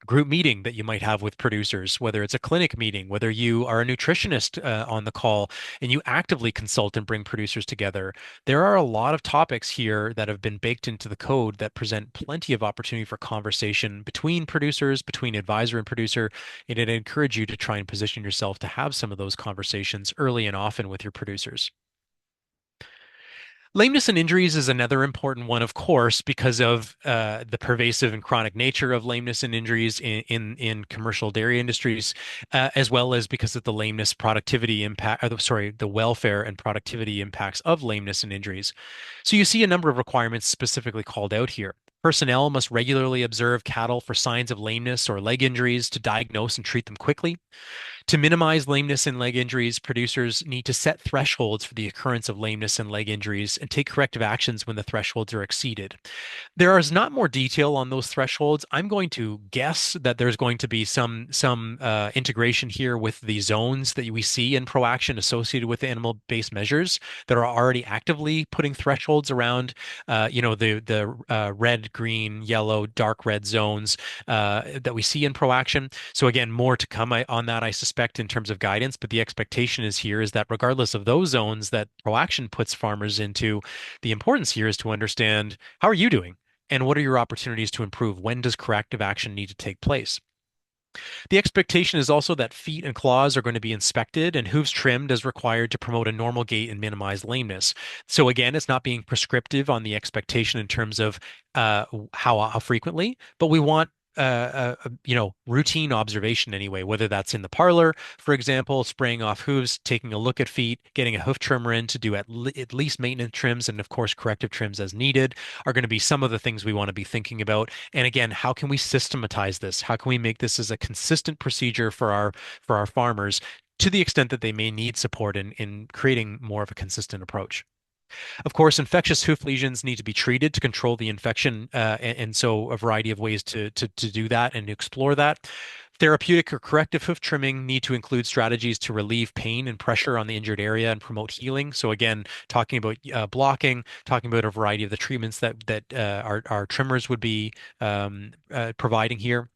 A: group meeting that you might have with producers, whether it's a clinic meeting, whether you are a nutritionist on the call and you actively consult and bring producers together. There are a lot of topics here that have been baked into the code that present plenty of opportunity for conversation between producers, between advisor and producer. And I'd encourage you to try and position yourself to have some of those conversations early and often with your producers. Lameness and injuries is another important one, of course, because of the pervasive and chronic nature of lameness and injuries in commercial dairy industries, as well as because of the lameness productivity impact, sorry, the welfare and productivity impacts of lameness and injuries. So you see a number of requirements specifically called out here. Personnel must regularly observe cattle for signs of lameness or leg injuries to diagnose and treat them quickly. To minimize lameness and leg injuries, producers need to set thresholds for the occurrence of lameness and leg injuries and take corrective actions when the thresholds are exceeded. There is not more detail on those thresholds. I'm going to guess that there's going to be some integration here with the zones that we see in ProAction associated with animal-based measures that are already actively putting thresholds around, the red, green, yellow, dark red zones that we see in ProAction. So again, more to come on that, I suspect, in terms of guidance. But the expectation is that regardless of those zones that ProAction puts farmers into, the importance here is to understand how are you doing and what are your opportunities to improve? When does corrective action need to take place? The expectation is also that feet and claws are going to be inspected and hooves trimmed as required to promote a normal gait and minimize lameness. So again, it's not being prescriptive on the expectation in terms of how frequently, but we want routine observation anyway, whether that's in the parlor, for example, spraying off hooves, taking a look at feet, getting a hoof trimmer in to do at least maintenance trims, and of course, corrective trims as needed are going to be some of the things we want to be thinking about. And again, how can we systematize this? How can we make this as a consistent procedure for our farmers to the extent that they may need support in creating more of a consistent approach? Of course, infectious hoof lesions need to be treated to control the infection, and so a variety of ways to do that and explore that. Therapeutic or corrective hoof trimming need to include strategies to relieve pain and pressure on the injured area and promote healing. So again, talking about blocking, talking about a variety of the treatments that our trimmers would be providing here.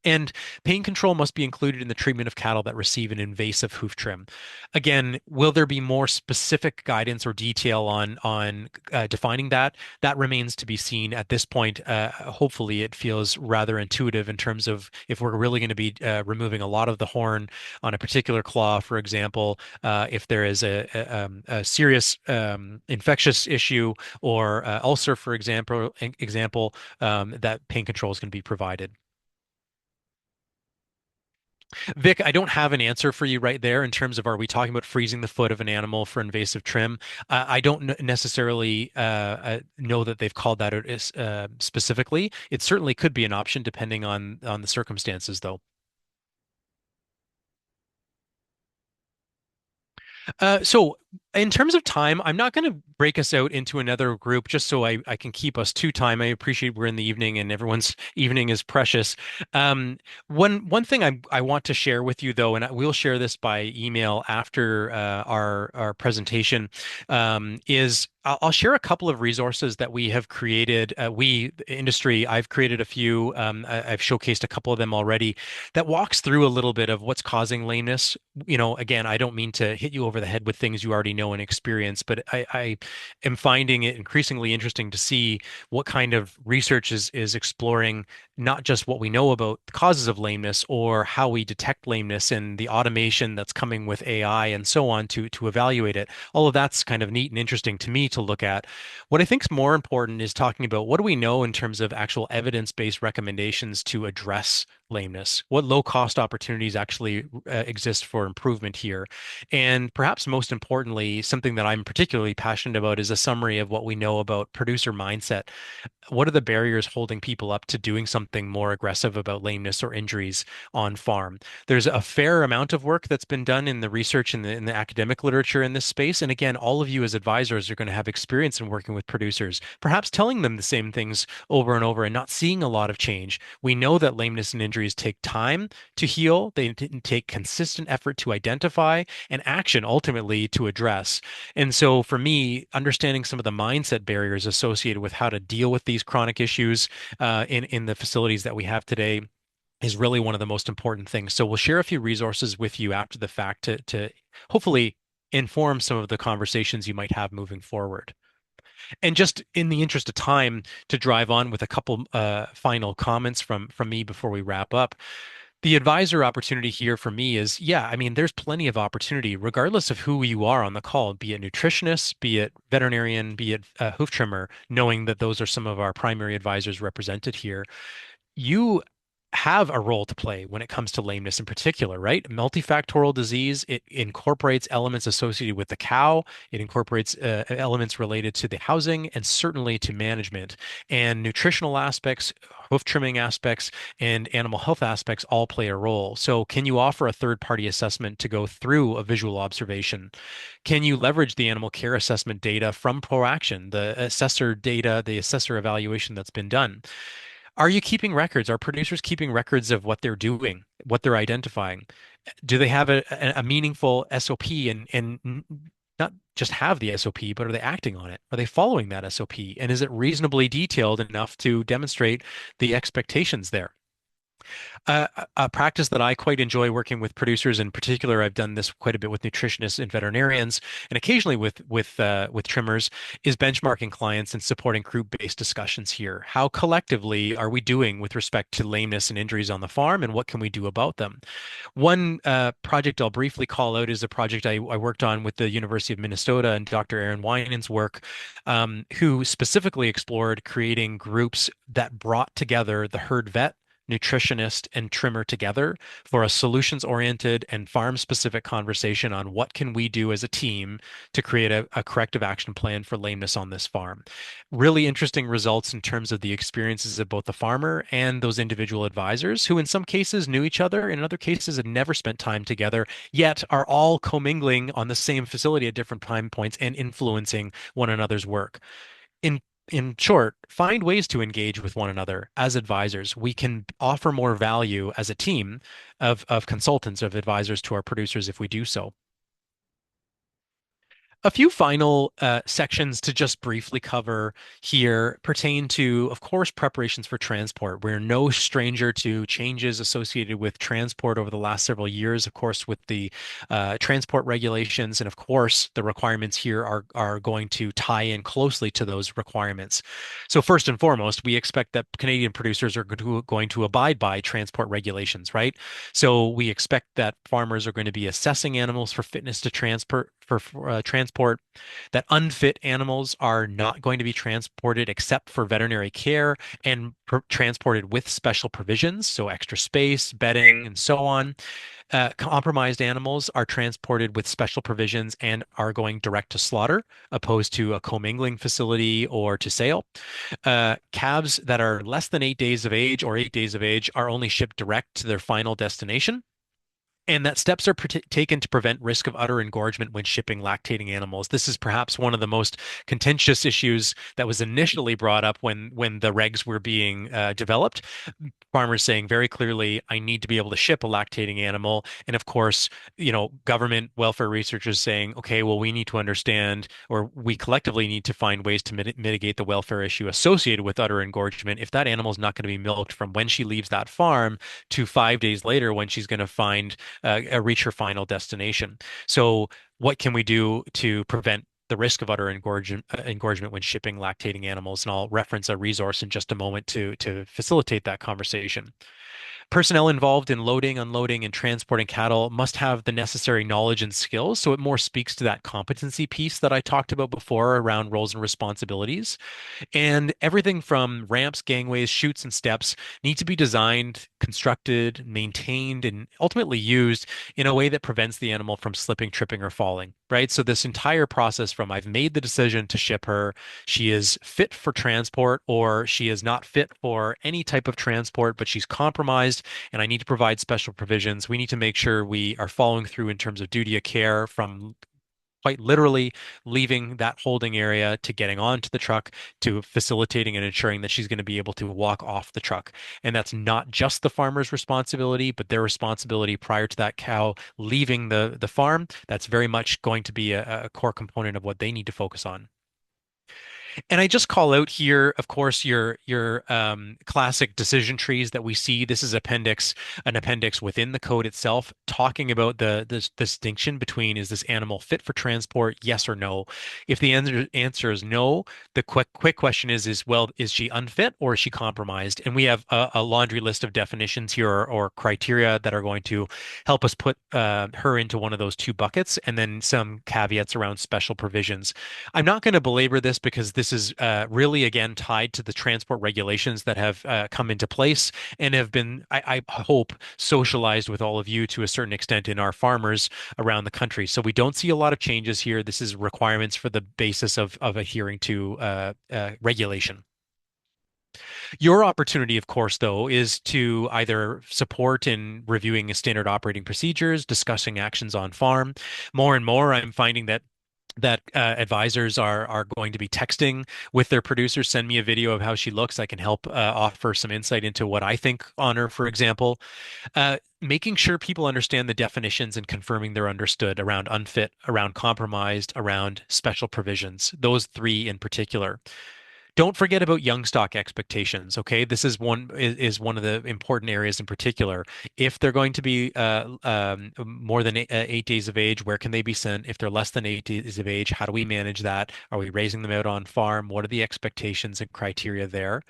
A: And pain control must be included in the treatment of cattle that receive an invasive hoof trim. Again, will there be more specific guidance or detail on defining that? That remains to be seen at this point. Hopefully, it feels rather intuitive in terms of if we're really going to be removing a lot of the horn on a particular claw, for example, if there is a serious infectious issue or ulcer, for example, that pain control is going to be provided. Vic, I don't have an answer for you right there in terms of are we talking about freezing the foot of an animal for invasive trim? I don't necessarily know that they've called that out specifically. It certainly could be an option depending on the circumstances, though. So in terms of time, I'm not going to break us out into another group just so I can keep us to time. I appreciate we're in the evening and everyone's evening is precious. One thing I want to share with you though, and we'll share this by email after our presentation, is I'll share a couple of resources that we have created. The industry, I've created a few. I've showcased a couple of them already that walks through a little bit of what's causing lameness. Again, I don't mean to hit you over the head with things you already know and experience, but I am finding it increasingly interesting to see what kind of research is exploring not just what we know about the causes of lameness or how we detect lameness and the automation that's coming with AI and so on to evaluate it. All of that's kind of neat and interesting to me to look at. What I think is more important is talking about what do we know in terms of actual evidence-based recommendations to address lameness? What low-cost opportunities actually exist for improvement here? And perhaps most importantly, something that I'm particularly passionate about is a summary of what we know about producer mindset. What are the barriers holding people up to doing something more aggressive about lameness or injuries on farm? There's a fair amount of work that's been done in the research and in the academic literature in this space. And again, all of you as advisors are going to have experience in working with producers, perhaps telling them the same things over and over and not seeing a lot of change. We know that lameness and injuries take time to heal. They take consistent effort to identify and action ultimately to address. And so for me, understanding some of the mindset barriers associated with how to deal with these chronic issues in the facilities that we have today is really one of the most important things. So we'll share a few resources with you after the fact to hopefully inform some of the conversations you might have moving forward. And just in the interest of time, to drive on with a couple final comments from me before we wrap up. The advisor opportunity here for me is, yeah, I mean, there's plenty of opportunity, regardless of who you are on the call, be it nutritionist, be it veterinarian, be it hoof trimmer, knowing that those are some of our primary advisors represented here. You have a role to play when it comes to lameness in particular, right? Multifactorial disease, it incorporates elements associated with the cow, it incorporates elements related to the housing and certainly to management. And nutritional aspects, hoof trimming aspects, and animal health aspects all play a role. So, can you offer a third-party assessment to go through a visual observation? Can you leverage the animal care assessment data from ProAction, the assessor data, the assessor evaluation that's been done? Are you keeping records? Are producers keeping records of what they're doing, what they're identifying? Do they have a meaningful SOP and not just have the SOP, but are they acting on it? Are they following that SOP? And is it reasonably detailed enough to demonstrate the expectations there? A practice that I quite enjoy working with producers, in particular, I've done this quite a bit with nutritionists and veterinarians, and occasionally with trimmers, is benchmarking clients and supporting group-based discussions here. How collectively are we doing with respect to lameness and injuries on the farm, and what can we do about them? One project I'll briefly call out is a project I worked on with the University of Minnesota and Dr. Aaron Winan's work, who specifically explored creating groups that brought together the herd vet, nutritionist, and trimmer together for a solutions-oriented and farm-specific conversation on what can we do as a team to create a corrective action plan for lameness on this farm. Really interesting results in terms of the experiences of both the farmer and those individual advisors who in some cases knew each other, in other cases had never spent time together, yet are all commingling on the same facility at different time points and influencing one another's work. In in short, find ways to engage with one another as advisors. We can offer more value as a team of consultants, of advisors to our producers if we do so. A few final sections to just briefly cover here pertain to, of course, preparations for transport. We're no stranger to changes associated with transport over the last several years, of course, with the transport regulations. And of course, the requirements here are going to tie in closely to those requirements. So first and foremost, we expect that Canadian producers are going to abide by transport regulations, right? So we expect that farmers are going to be assessing animals for fitness to transport for transport, that unfit animals are not going to be transported except for veterinary care and transported with special provisions, so extra space, bedding, and so on. Compromised animals are transported with special provisions and are going direct to slaughter, opposed to a commingling facility or to sale. Calves that are less than 8 days of age or 8 days of age are only shipped direct to their final destination. And that steps are taken to prevent risk of udder engorgement when shipping lactating animals. This is perhaps one of the most contentious issues that was initially brought up when the regs were being developed. Farmers saying very clearly, I need to be able to ship a lactating animal. And of course, government welfare researchers saying, okay, well, we need to understand, or we collectively need to find ways to mitigate the welfare issue associated with udder engorgement. If that animal is not going to be milked from when she leaves that farm to 5 days later when she's going to find reach her final destination. So what can we do to prevent the risk of udder engorgement when shipping lactating animals. And I'll reference a resource in just a moment to facilitate that conversation. Personnel involved in loading, unloading, and transporting cattle must have the necessary knowledge and skills. So it more speaks to that competency piece that I talked about before around roles and responsibilities. And everything from ramps, gangways, chutes, and steps need to be designed, constructed, maintained, and ultimately used in a way that prevents the animal from slipping, tripping, or falling, right? So this entire process from I've made the decision to ship her, she is fit for transport, or she is not fit for any type of transport, but she's compromised, and I need to provide special provisions. We need to make sure we are following through in terms of duty of care from quite literally leaving that holding area to getting onto the truck to facilitating and ensuring that she's going to be able to walk off the truck. And that's not just the farmer's responsibility, but their responsibility prior to that cow leaving the farm. That's very much going to be a core component of what they need to focus on. And I just call out here, of course, your classic decision trees that we see. This is an appendix within the code itself, talking about the distinction between is this animal fit for transport, yes or no. If the answer is no, the quick question is well, is she unfit or is she compromised? And we have a laundry list of definitions here or criteria that are going to help us put her into one of those two buckets, and then some caveats around special provisions. I'm not going to belabor this because this is really, again, tied to the transport regulations that have come into place and have been, I hope, socialized with all of you to a certain extent in our farmers around the country. So we don't see a lot of changes here. This is requirements for the basis of adhering to regulation. Your opportunity, of course, though, is to either support in reviewing standard operating procedures, discussing actions on farm. More and more, I'm finding that advisors are going to be texting with their producers. Send me a video of how she looks. I can help offer some insight into what I think on her, for example. Making sure people understand the definitions and confirming they're understood around unfit, around compromised, around special provisions. Those three in particular. Don't forget about young stock expectations. Okay, this is one of the important areas in particular. If they're going to be more than 8 days of age, where can they be sent? If they're less than 8 days of age, how do we manage that? Are we raising them out on farm? What are the expectations and criteria there?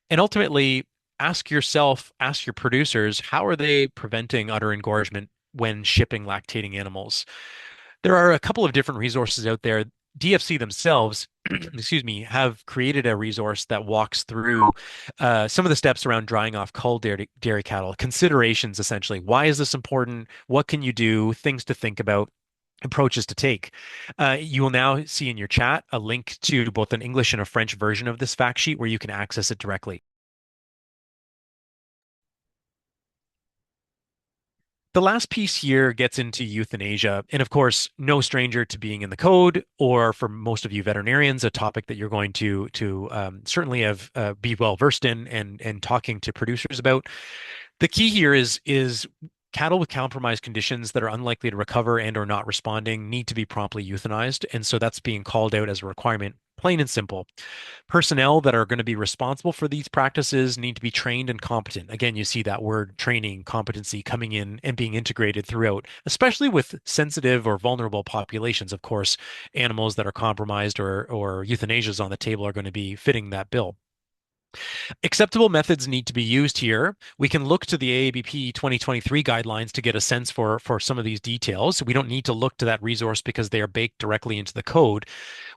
A: And ultimately, ask your producers, how are they preventing udder engorgement when shipping lactating animals? There are a couple of different resources out there. DFC themselves, excuse me, have created a resource that walks through some of the steps around drying off culled dairy cattle, considerations essentially. Why is this important? What can you do? Things to think about. Approaches to take. You will now see in your chat a link to both an English and a French version of this fact sheet where you can access it directly. The last piece here gets into euthanasia, and of course, no stranger to being in the code, or for most of you veterinarians, a topic that you're going to certainly have be well versed in and talking to producers about. The key here is cattle with compromised conditions that are unlikely to recover and or not responding need to be promptly euthanized, and so that's being called out as a requirement, plain and simple. Personnel that are going to be responsible for these practices need to be trained and competent. Again, you see that word training, competency coming in and being integrated throughout, especially with sensitive or vulnerable populations. Of course, animals that are compromised or euthanasia is on the table are going to be fitting that bill. Acceptable methods need to be used here. We can look to the AABP 2023 guidelines to get a sense for some of these details. We don't need to look to that resource because they are baked directly into the code.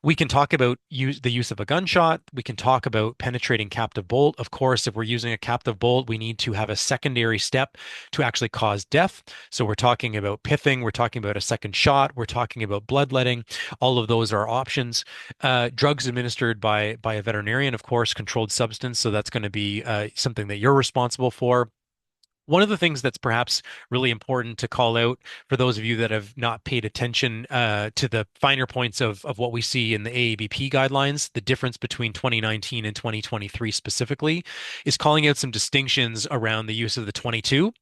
A: We can talk about the use of a gunshot. We can talk about penetrating captive bolt. Of course, if we're using a captive bolt, we need to have a secondary step to actually cause death. So we're talking about pithing. We're talking about a second shot. We're talking about bloodletting. All of those are options. Drugs administered by a veterinarian, of course, controlled substance. So that's going to be something that you're responsible for. One of the things that's perhaps really important to call out for those of you that have not paid attention to the finer points of what we see in the AABP guidelines, the difference between 2019 and 2023 specifically, is calling out some distinctions around the use of the 22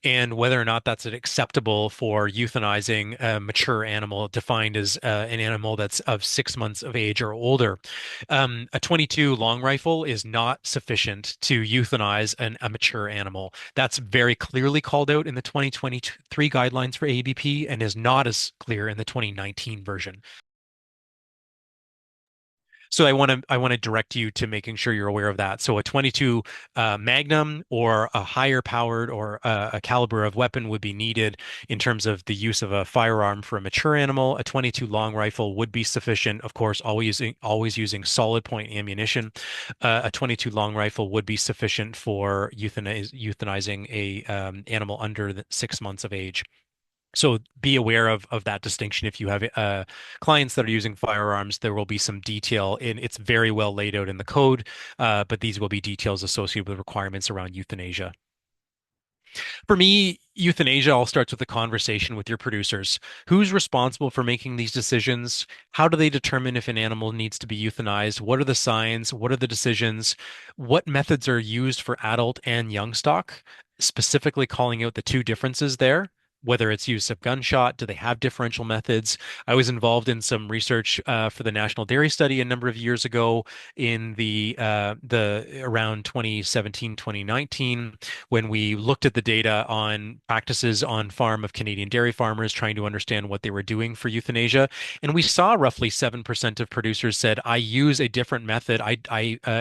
A: and whether or not that's acceptable for euthanizing a mature animal defined as an animal that's of 6 months of age or older. A 22 long rifle is not sufficient to euthanize a mature animal. That's very clearly called out in the 2023 guidelines for ABP and is not as clear in the 2019 version. So I want to direct you to making sure you're aware of that. So a 22 Magnum or a higher powered or a caliber of weapon would be needed in terms of the use of a firearm for a mature animal. A 22 long rifle would be sufficient, of course, always using solid point ammunition. A 22 long rifle would be sufficient for euthanizing a animal under 6 months of age. So be aware of that distinction. If you have clients that are using firearms, there will be some detail in it's very well laid out in the code, but these will be details associated with requirements around euthanasia. For me, euthanasia all starts with a conversation with your producers. Who's responsible for making these decisions? How do they determine if an animal needs to be euthanized? What are the signs? What are the decisions? What methods are used for adult and young stock? Specifically calling out the two differences there. Whether it's use of gunshot, do they have differential methods? I was involved in some research for the National Dairy Study a number of years ago in the around 2017, 2019 when we looked at the data on practices on farm of Canadian dairy farmers trying to understand what they were doing for euthanasia. And we saw roughly 7% of producers said, I use a different method.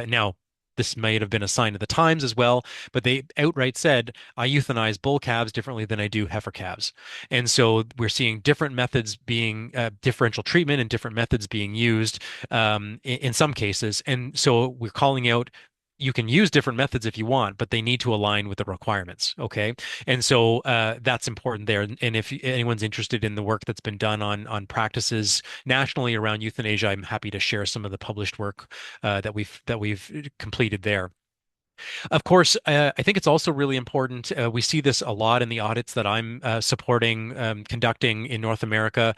A: Now, this might have been a sign of the times as well, but they outright said, I euthanize bull calves differently than I do heifer calves. And so we're seeing different methods being differential treatment and different methods being used in some cases. And so we're calling out you can use different methods if you want, but they need to align with the requirements. Okay. And so that's important there. And if anyone's interested in the work that's been done on practices nationally around euthanasia, I'm happy to share some of the published work that we've completed there. Of course, I think it's also really important. We see this a lot in the audits that I'm supporting, conducting in North America.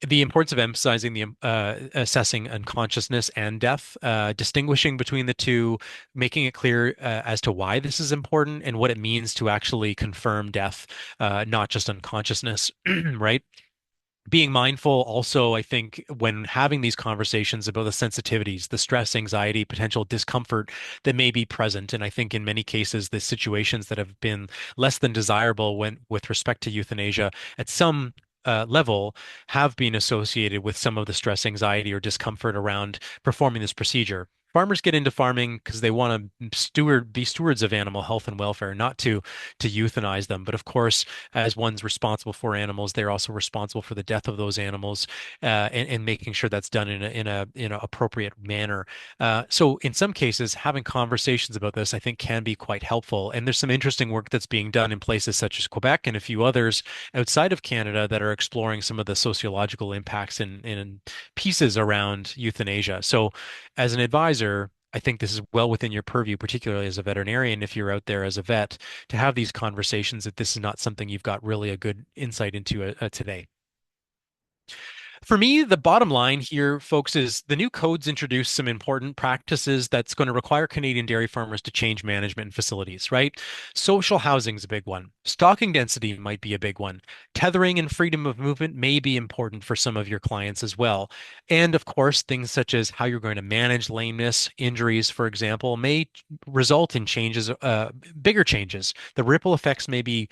A: The importance of emphasizing the assessing unconsciousness and death, distinguishing between the two, making it clear as to why this is important and what it means to actually confirm death, not just unconsciousness, right? Being mindful also, I think, when having these conversations about the sensitivities, the stress, anxiety, potential discomfort that may be present. And I think in many cases, the situations that have been less than desirable when with respect to euthanasia at some level have been associated with some of the stress, anxiety, or discomfort around performing this procedure. Farmers get into farming because they want to be stewards of animal health and welfare, not to euthanize them. But of course, as one's responsible for animals, they're also responsible for the death of those animals and making sure that's done in a appropriate manner. So in some cases, having conversations about this, I think, can be quite helpful. And there's some interesting work that's being done in places such as Quebec and a few others outside of Canada that are exploring some of the sociological impacts and pieces around euthanasia. So as an advisor, I think this is well within your purview, particularly as a veterinarian, if you're out there as a vet, to have these conversations that this is not something you've got really a good insight into today. For me, the bottom line here, folks, is the new codes introduce some important practices that's going to require Canadian dairy farmers to change management and facilities, right? Social housing is a big one. Stocking density might be a big one. Tethering and freedom of movement may be important for some of your clients as well. And of course, things such as how you're going to manage lameness, injuries, for example, may result in changes, bigger changes. The ripple effects may be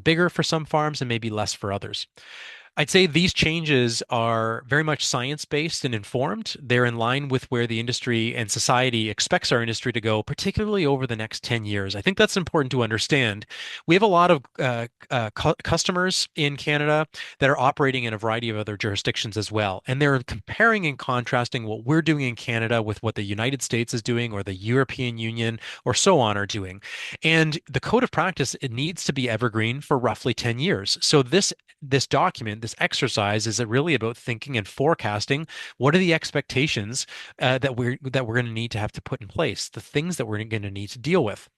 A: bigger for some farms and maybe less for others. I'd say these changes are very much science-based and informed. They're in line with where the industry and society expects our industry to go, particularly over the next 10 years. I think that's important to understand. We have a lot of customers in Canada that are operating in a variety of other jurisdictions as well. And they're comparing and contrasting what we're doing in Canada with what the United States is doing or the European Union or so on are doing. And the code of practice, it needs to be evergreen for roughly 10 years. So this document, this exercise, is really about thinking and forecasting what are the expectations that we're going to need to have to put in place, the things that we're going to need to deal with.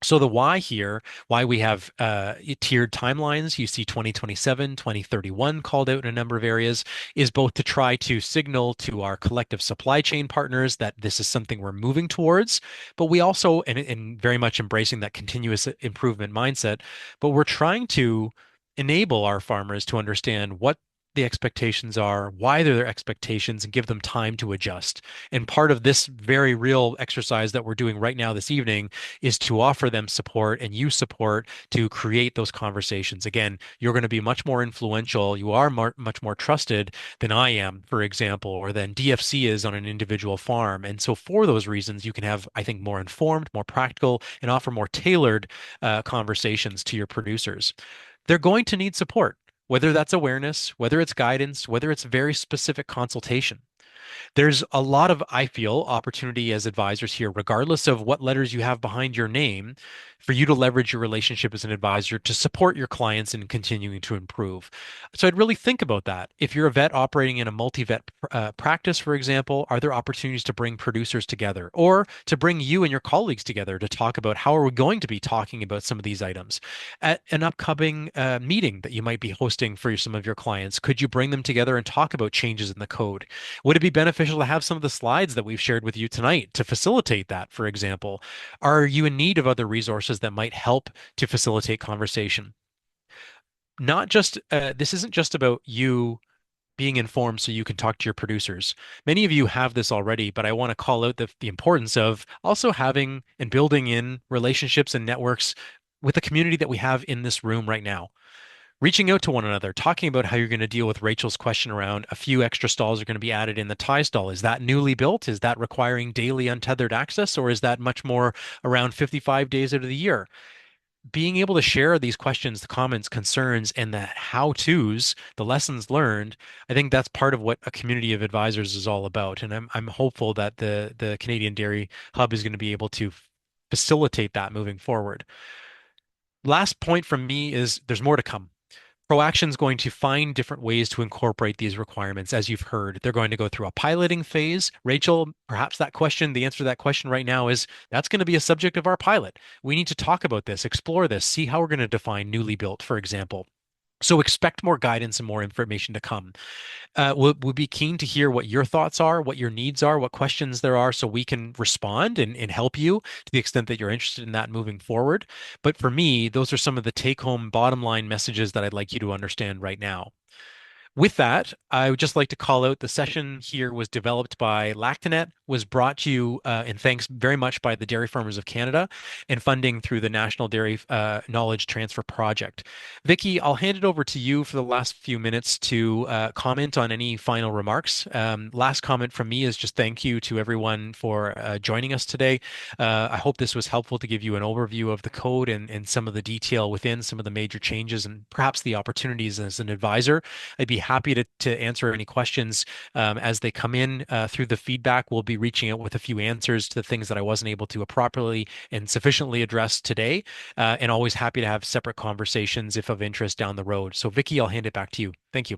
A: So the why here, why we have tiered timelines, you see 2027, 2031 called out in a number of areas, is both to try to signal to our collective supply chain partners that this is something we're moving towards, but we also, and very much embracing that continuous improvement mindset, but we're trying to enable our farmers to understand what the expectations are, why they're their expectations, and give them time to adjust. And part of this very real exercise that we're doing right now this evening is to offer them support and you support to create those conversations. Again, you're going to be much more influential. You are much more trusted than I am, for example, or than DFC is on an individual farm. And so for those reasons, you can have, I think, more informed, more practical, and offer more tailored conversations to your producers. They're going to need support, whether that's awareness, whether it's guidance, whether it's very specific consultation. There's a lot of, I feel, opportunity as advisors here, regardless of what letters you have behind your name, for you to leverage your relationship as an advisor to support your clients in continuing to improve. So I'd really think about that. If you're a vet operating in a multi-vet practice, for example, are there opportunities to bring producers together or to bring you and your colleagues together to talk about how are we going to be talking about some of these items at an upcoming meeting that you might be hosting for some of your clients? Could you bring them together and talk about changes in the code? Would it be beneficial to have some of the slides that we've shared with you tonight to facilitate that, for example? Are you in need of other resources that might help to facilitate conversation? Not just, this isn't just about you being informed so you can talk to your producers. Many of you have this already, but I want to call out the importance of also having and building in relationships and networks with the community that we have in this room right now, reaching out to one another, talking about how you're going to deal with Rachel's question around a few extra stalls are going to be added in the tie stall. Is that newly built? Is that requiring daily untethered access, or is that much more around 55 days out of the year? Being able to share these questions, the comments, concerns, and the how-tos, the lessons learned, I think that's part of what a community of advisors is all about. And I'm hopeful that the Canadian Dairy Hub is going to be able to facilitate that moving forward. Last point from me is there's more to come. ProAction is going to find different ways to incorporate these requirements. As you've heard, they're going to go through a piloting phase. Rachel, perhaps the answer to that question right now is that's going to be a subject of our pilot. We need to talk about this, explore this, see how we're going to define newly built, for example. So expect more guidance and more information to come. We'll be keen to hear what your thoughts are, what your needs are, what questions there are, so we can respond and help you to the extent that you're interested in that moving forward. But for me, those are some of the take-home bottom line messages that I'd like you to understand right now. With that, I would just like to call out the session here was developed by Lactanet, was brought to you and thanks very much by the Dairy Farmers of Canada, and funding through the National Dairy Knowledge Transfer Project. Vicky, I'll hand it over to you for the last few minutes to comment on any final remarks. Last comment from me is just thank you to everyone for joining us today. I hope this was helpful to give you an overview of the code and some of the detail within some of the major changes and perhaps the opportunities as an advisor. I'd be happy to answer any questions as they come in through the feedback. We'll be reaching out with a few answers to the things that I wasn't able to properly and sufficiently address today, and always happy to have separate conversations if of interest down the road. So Vicky, I'll hand it back to you. Thank you.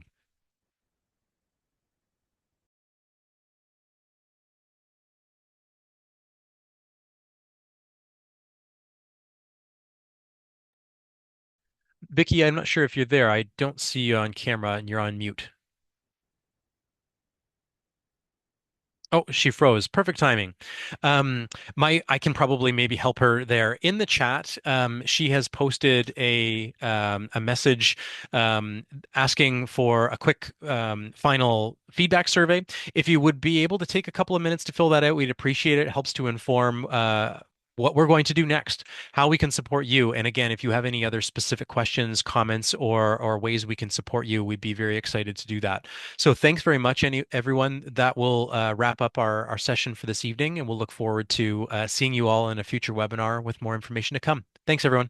A: Vicky, I'm not sure if you're there. I don't see you on camera and you're on mute. Oh, she froze. Perfect timing. I can probably maybe help her there in the chat. She has posted a message asking for a quick final feedback survey. If you would be able to take a couple of minutes to fill that out, we'd appreciate it. It helps to inform what we're going to do next, how we can support you. And again, if you have any other specific questions, comments, or ways we can support you, we'd be very excited to do that. So thanks very much, everyone. That will wrap up our session for this evening, and we'll look forward to seeing you all in a future webinar with more information to come. Thanks, everyone.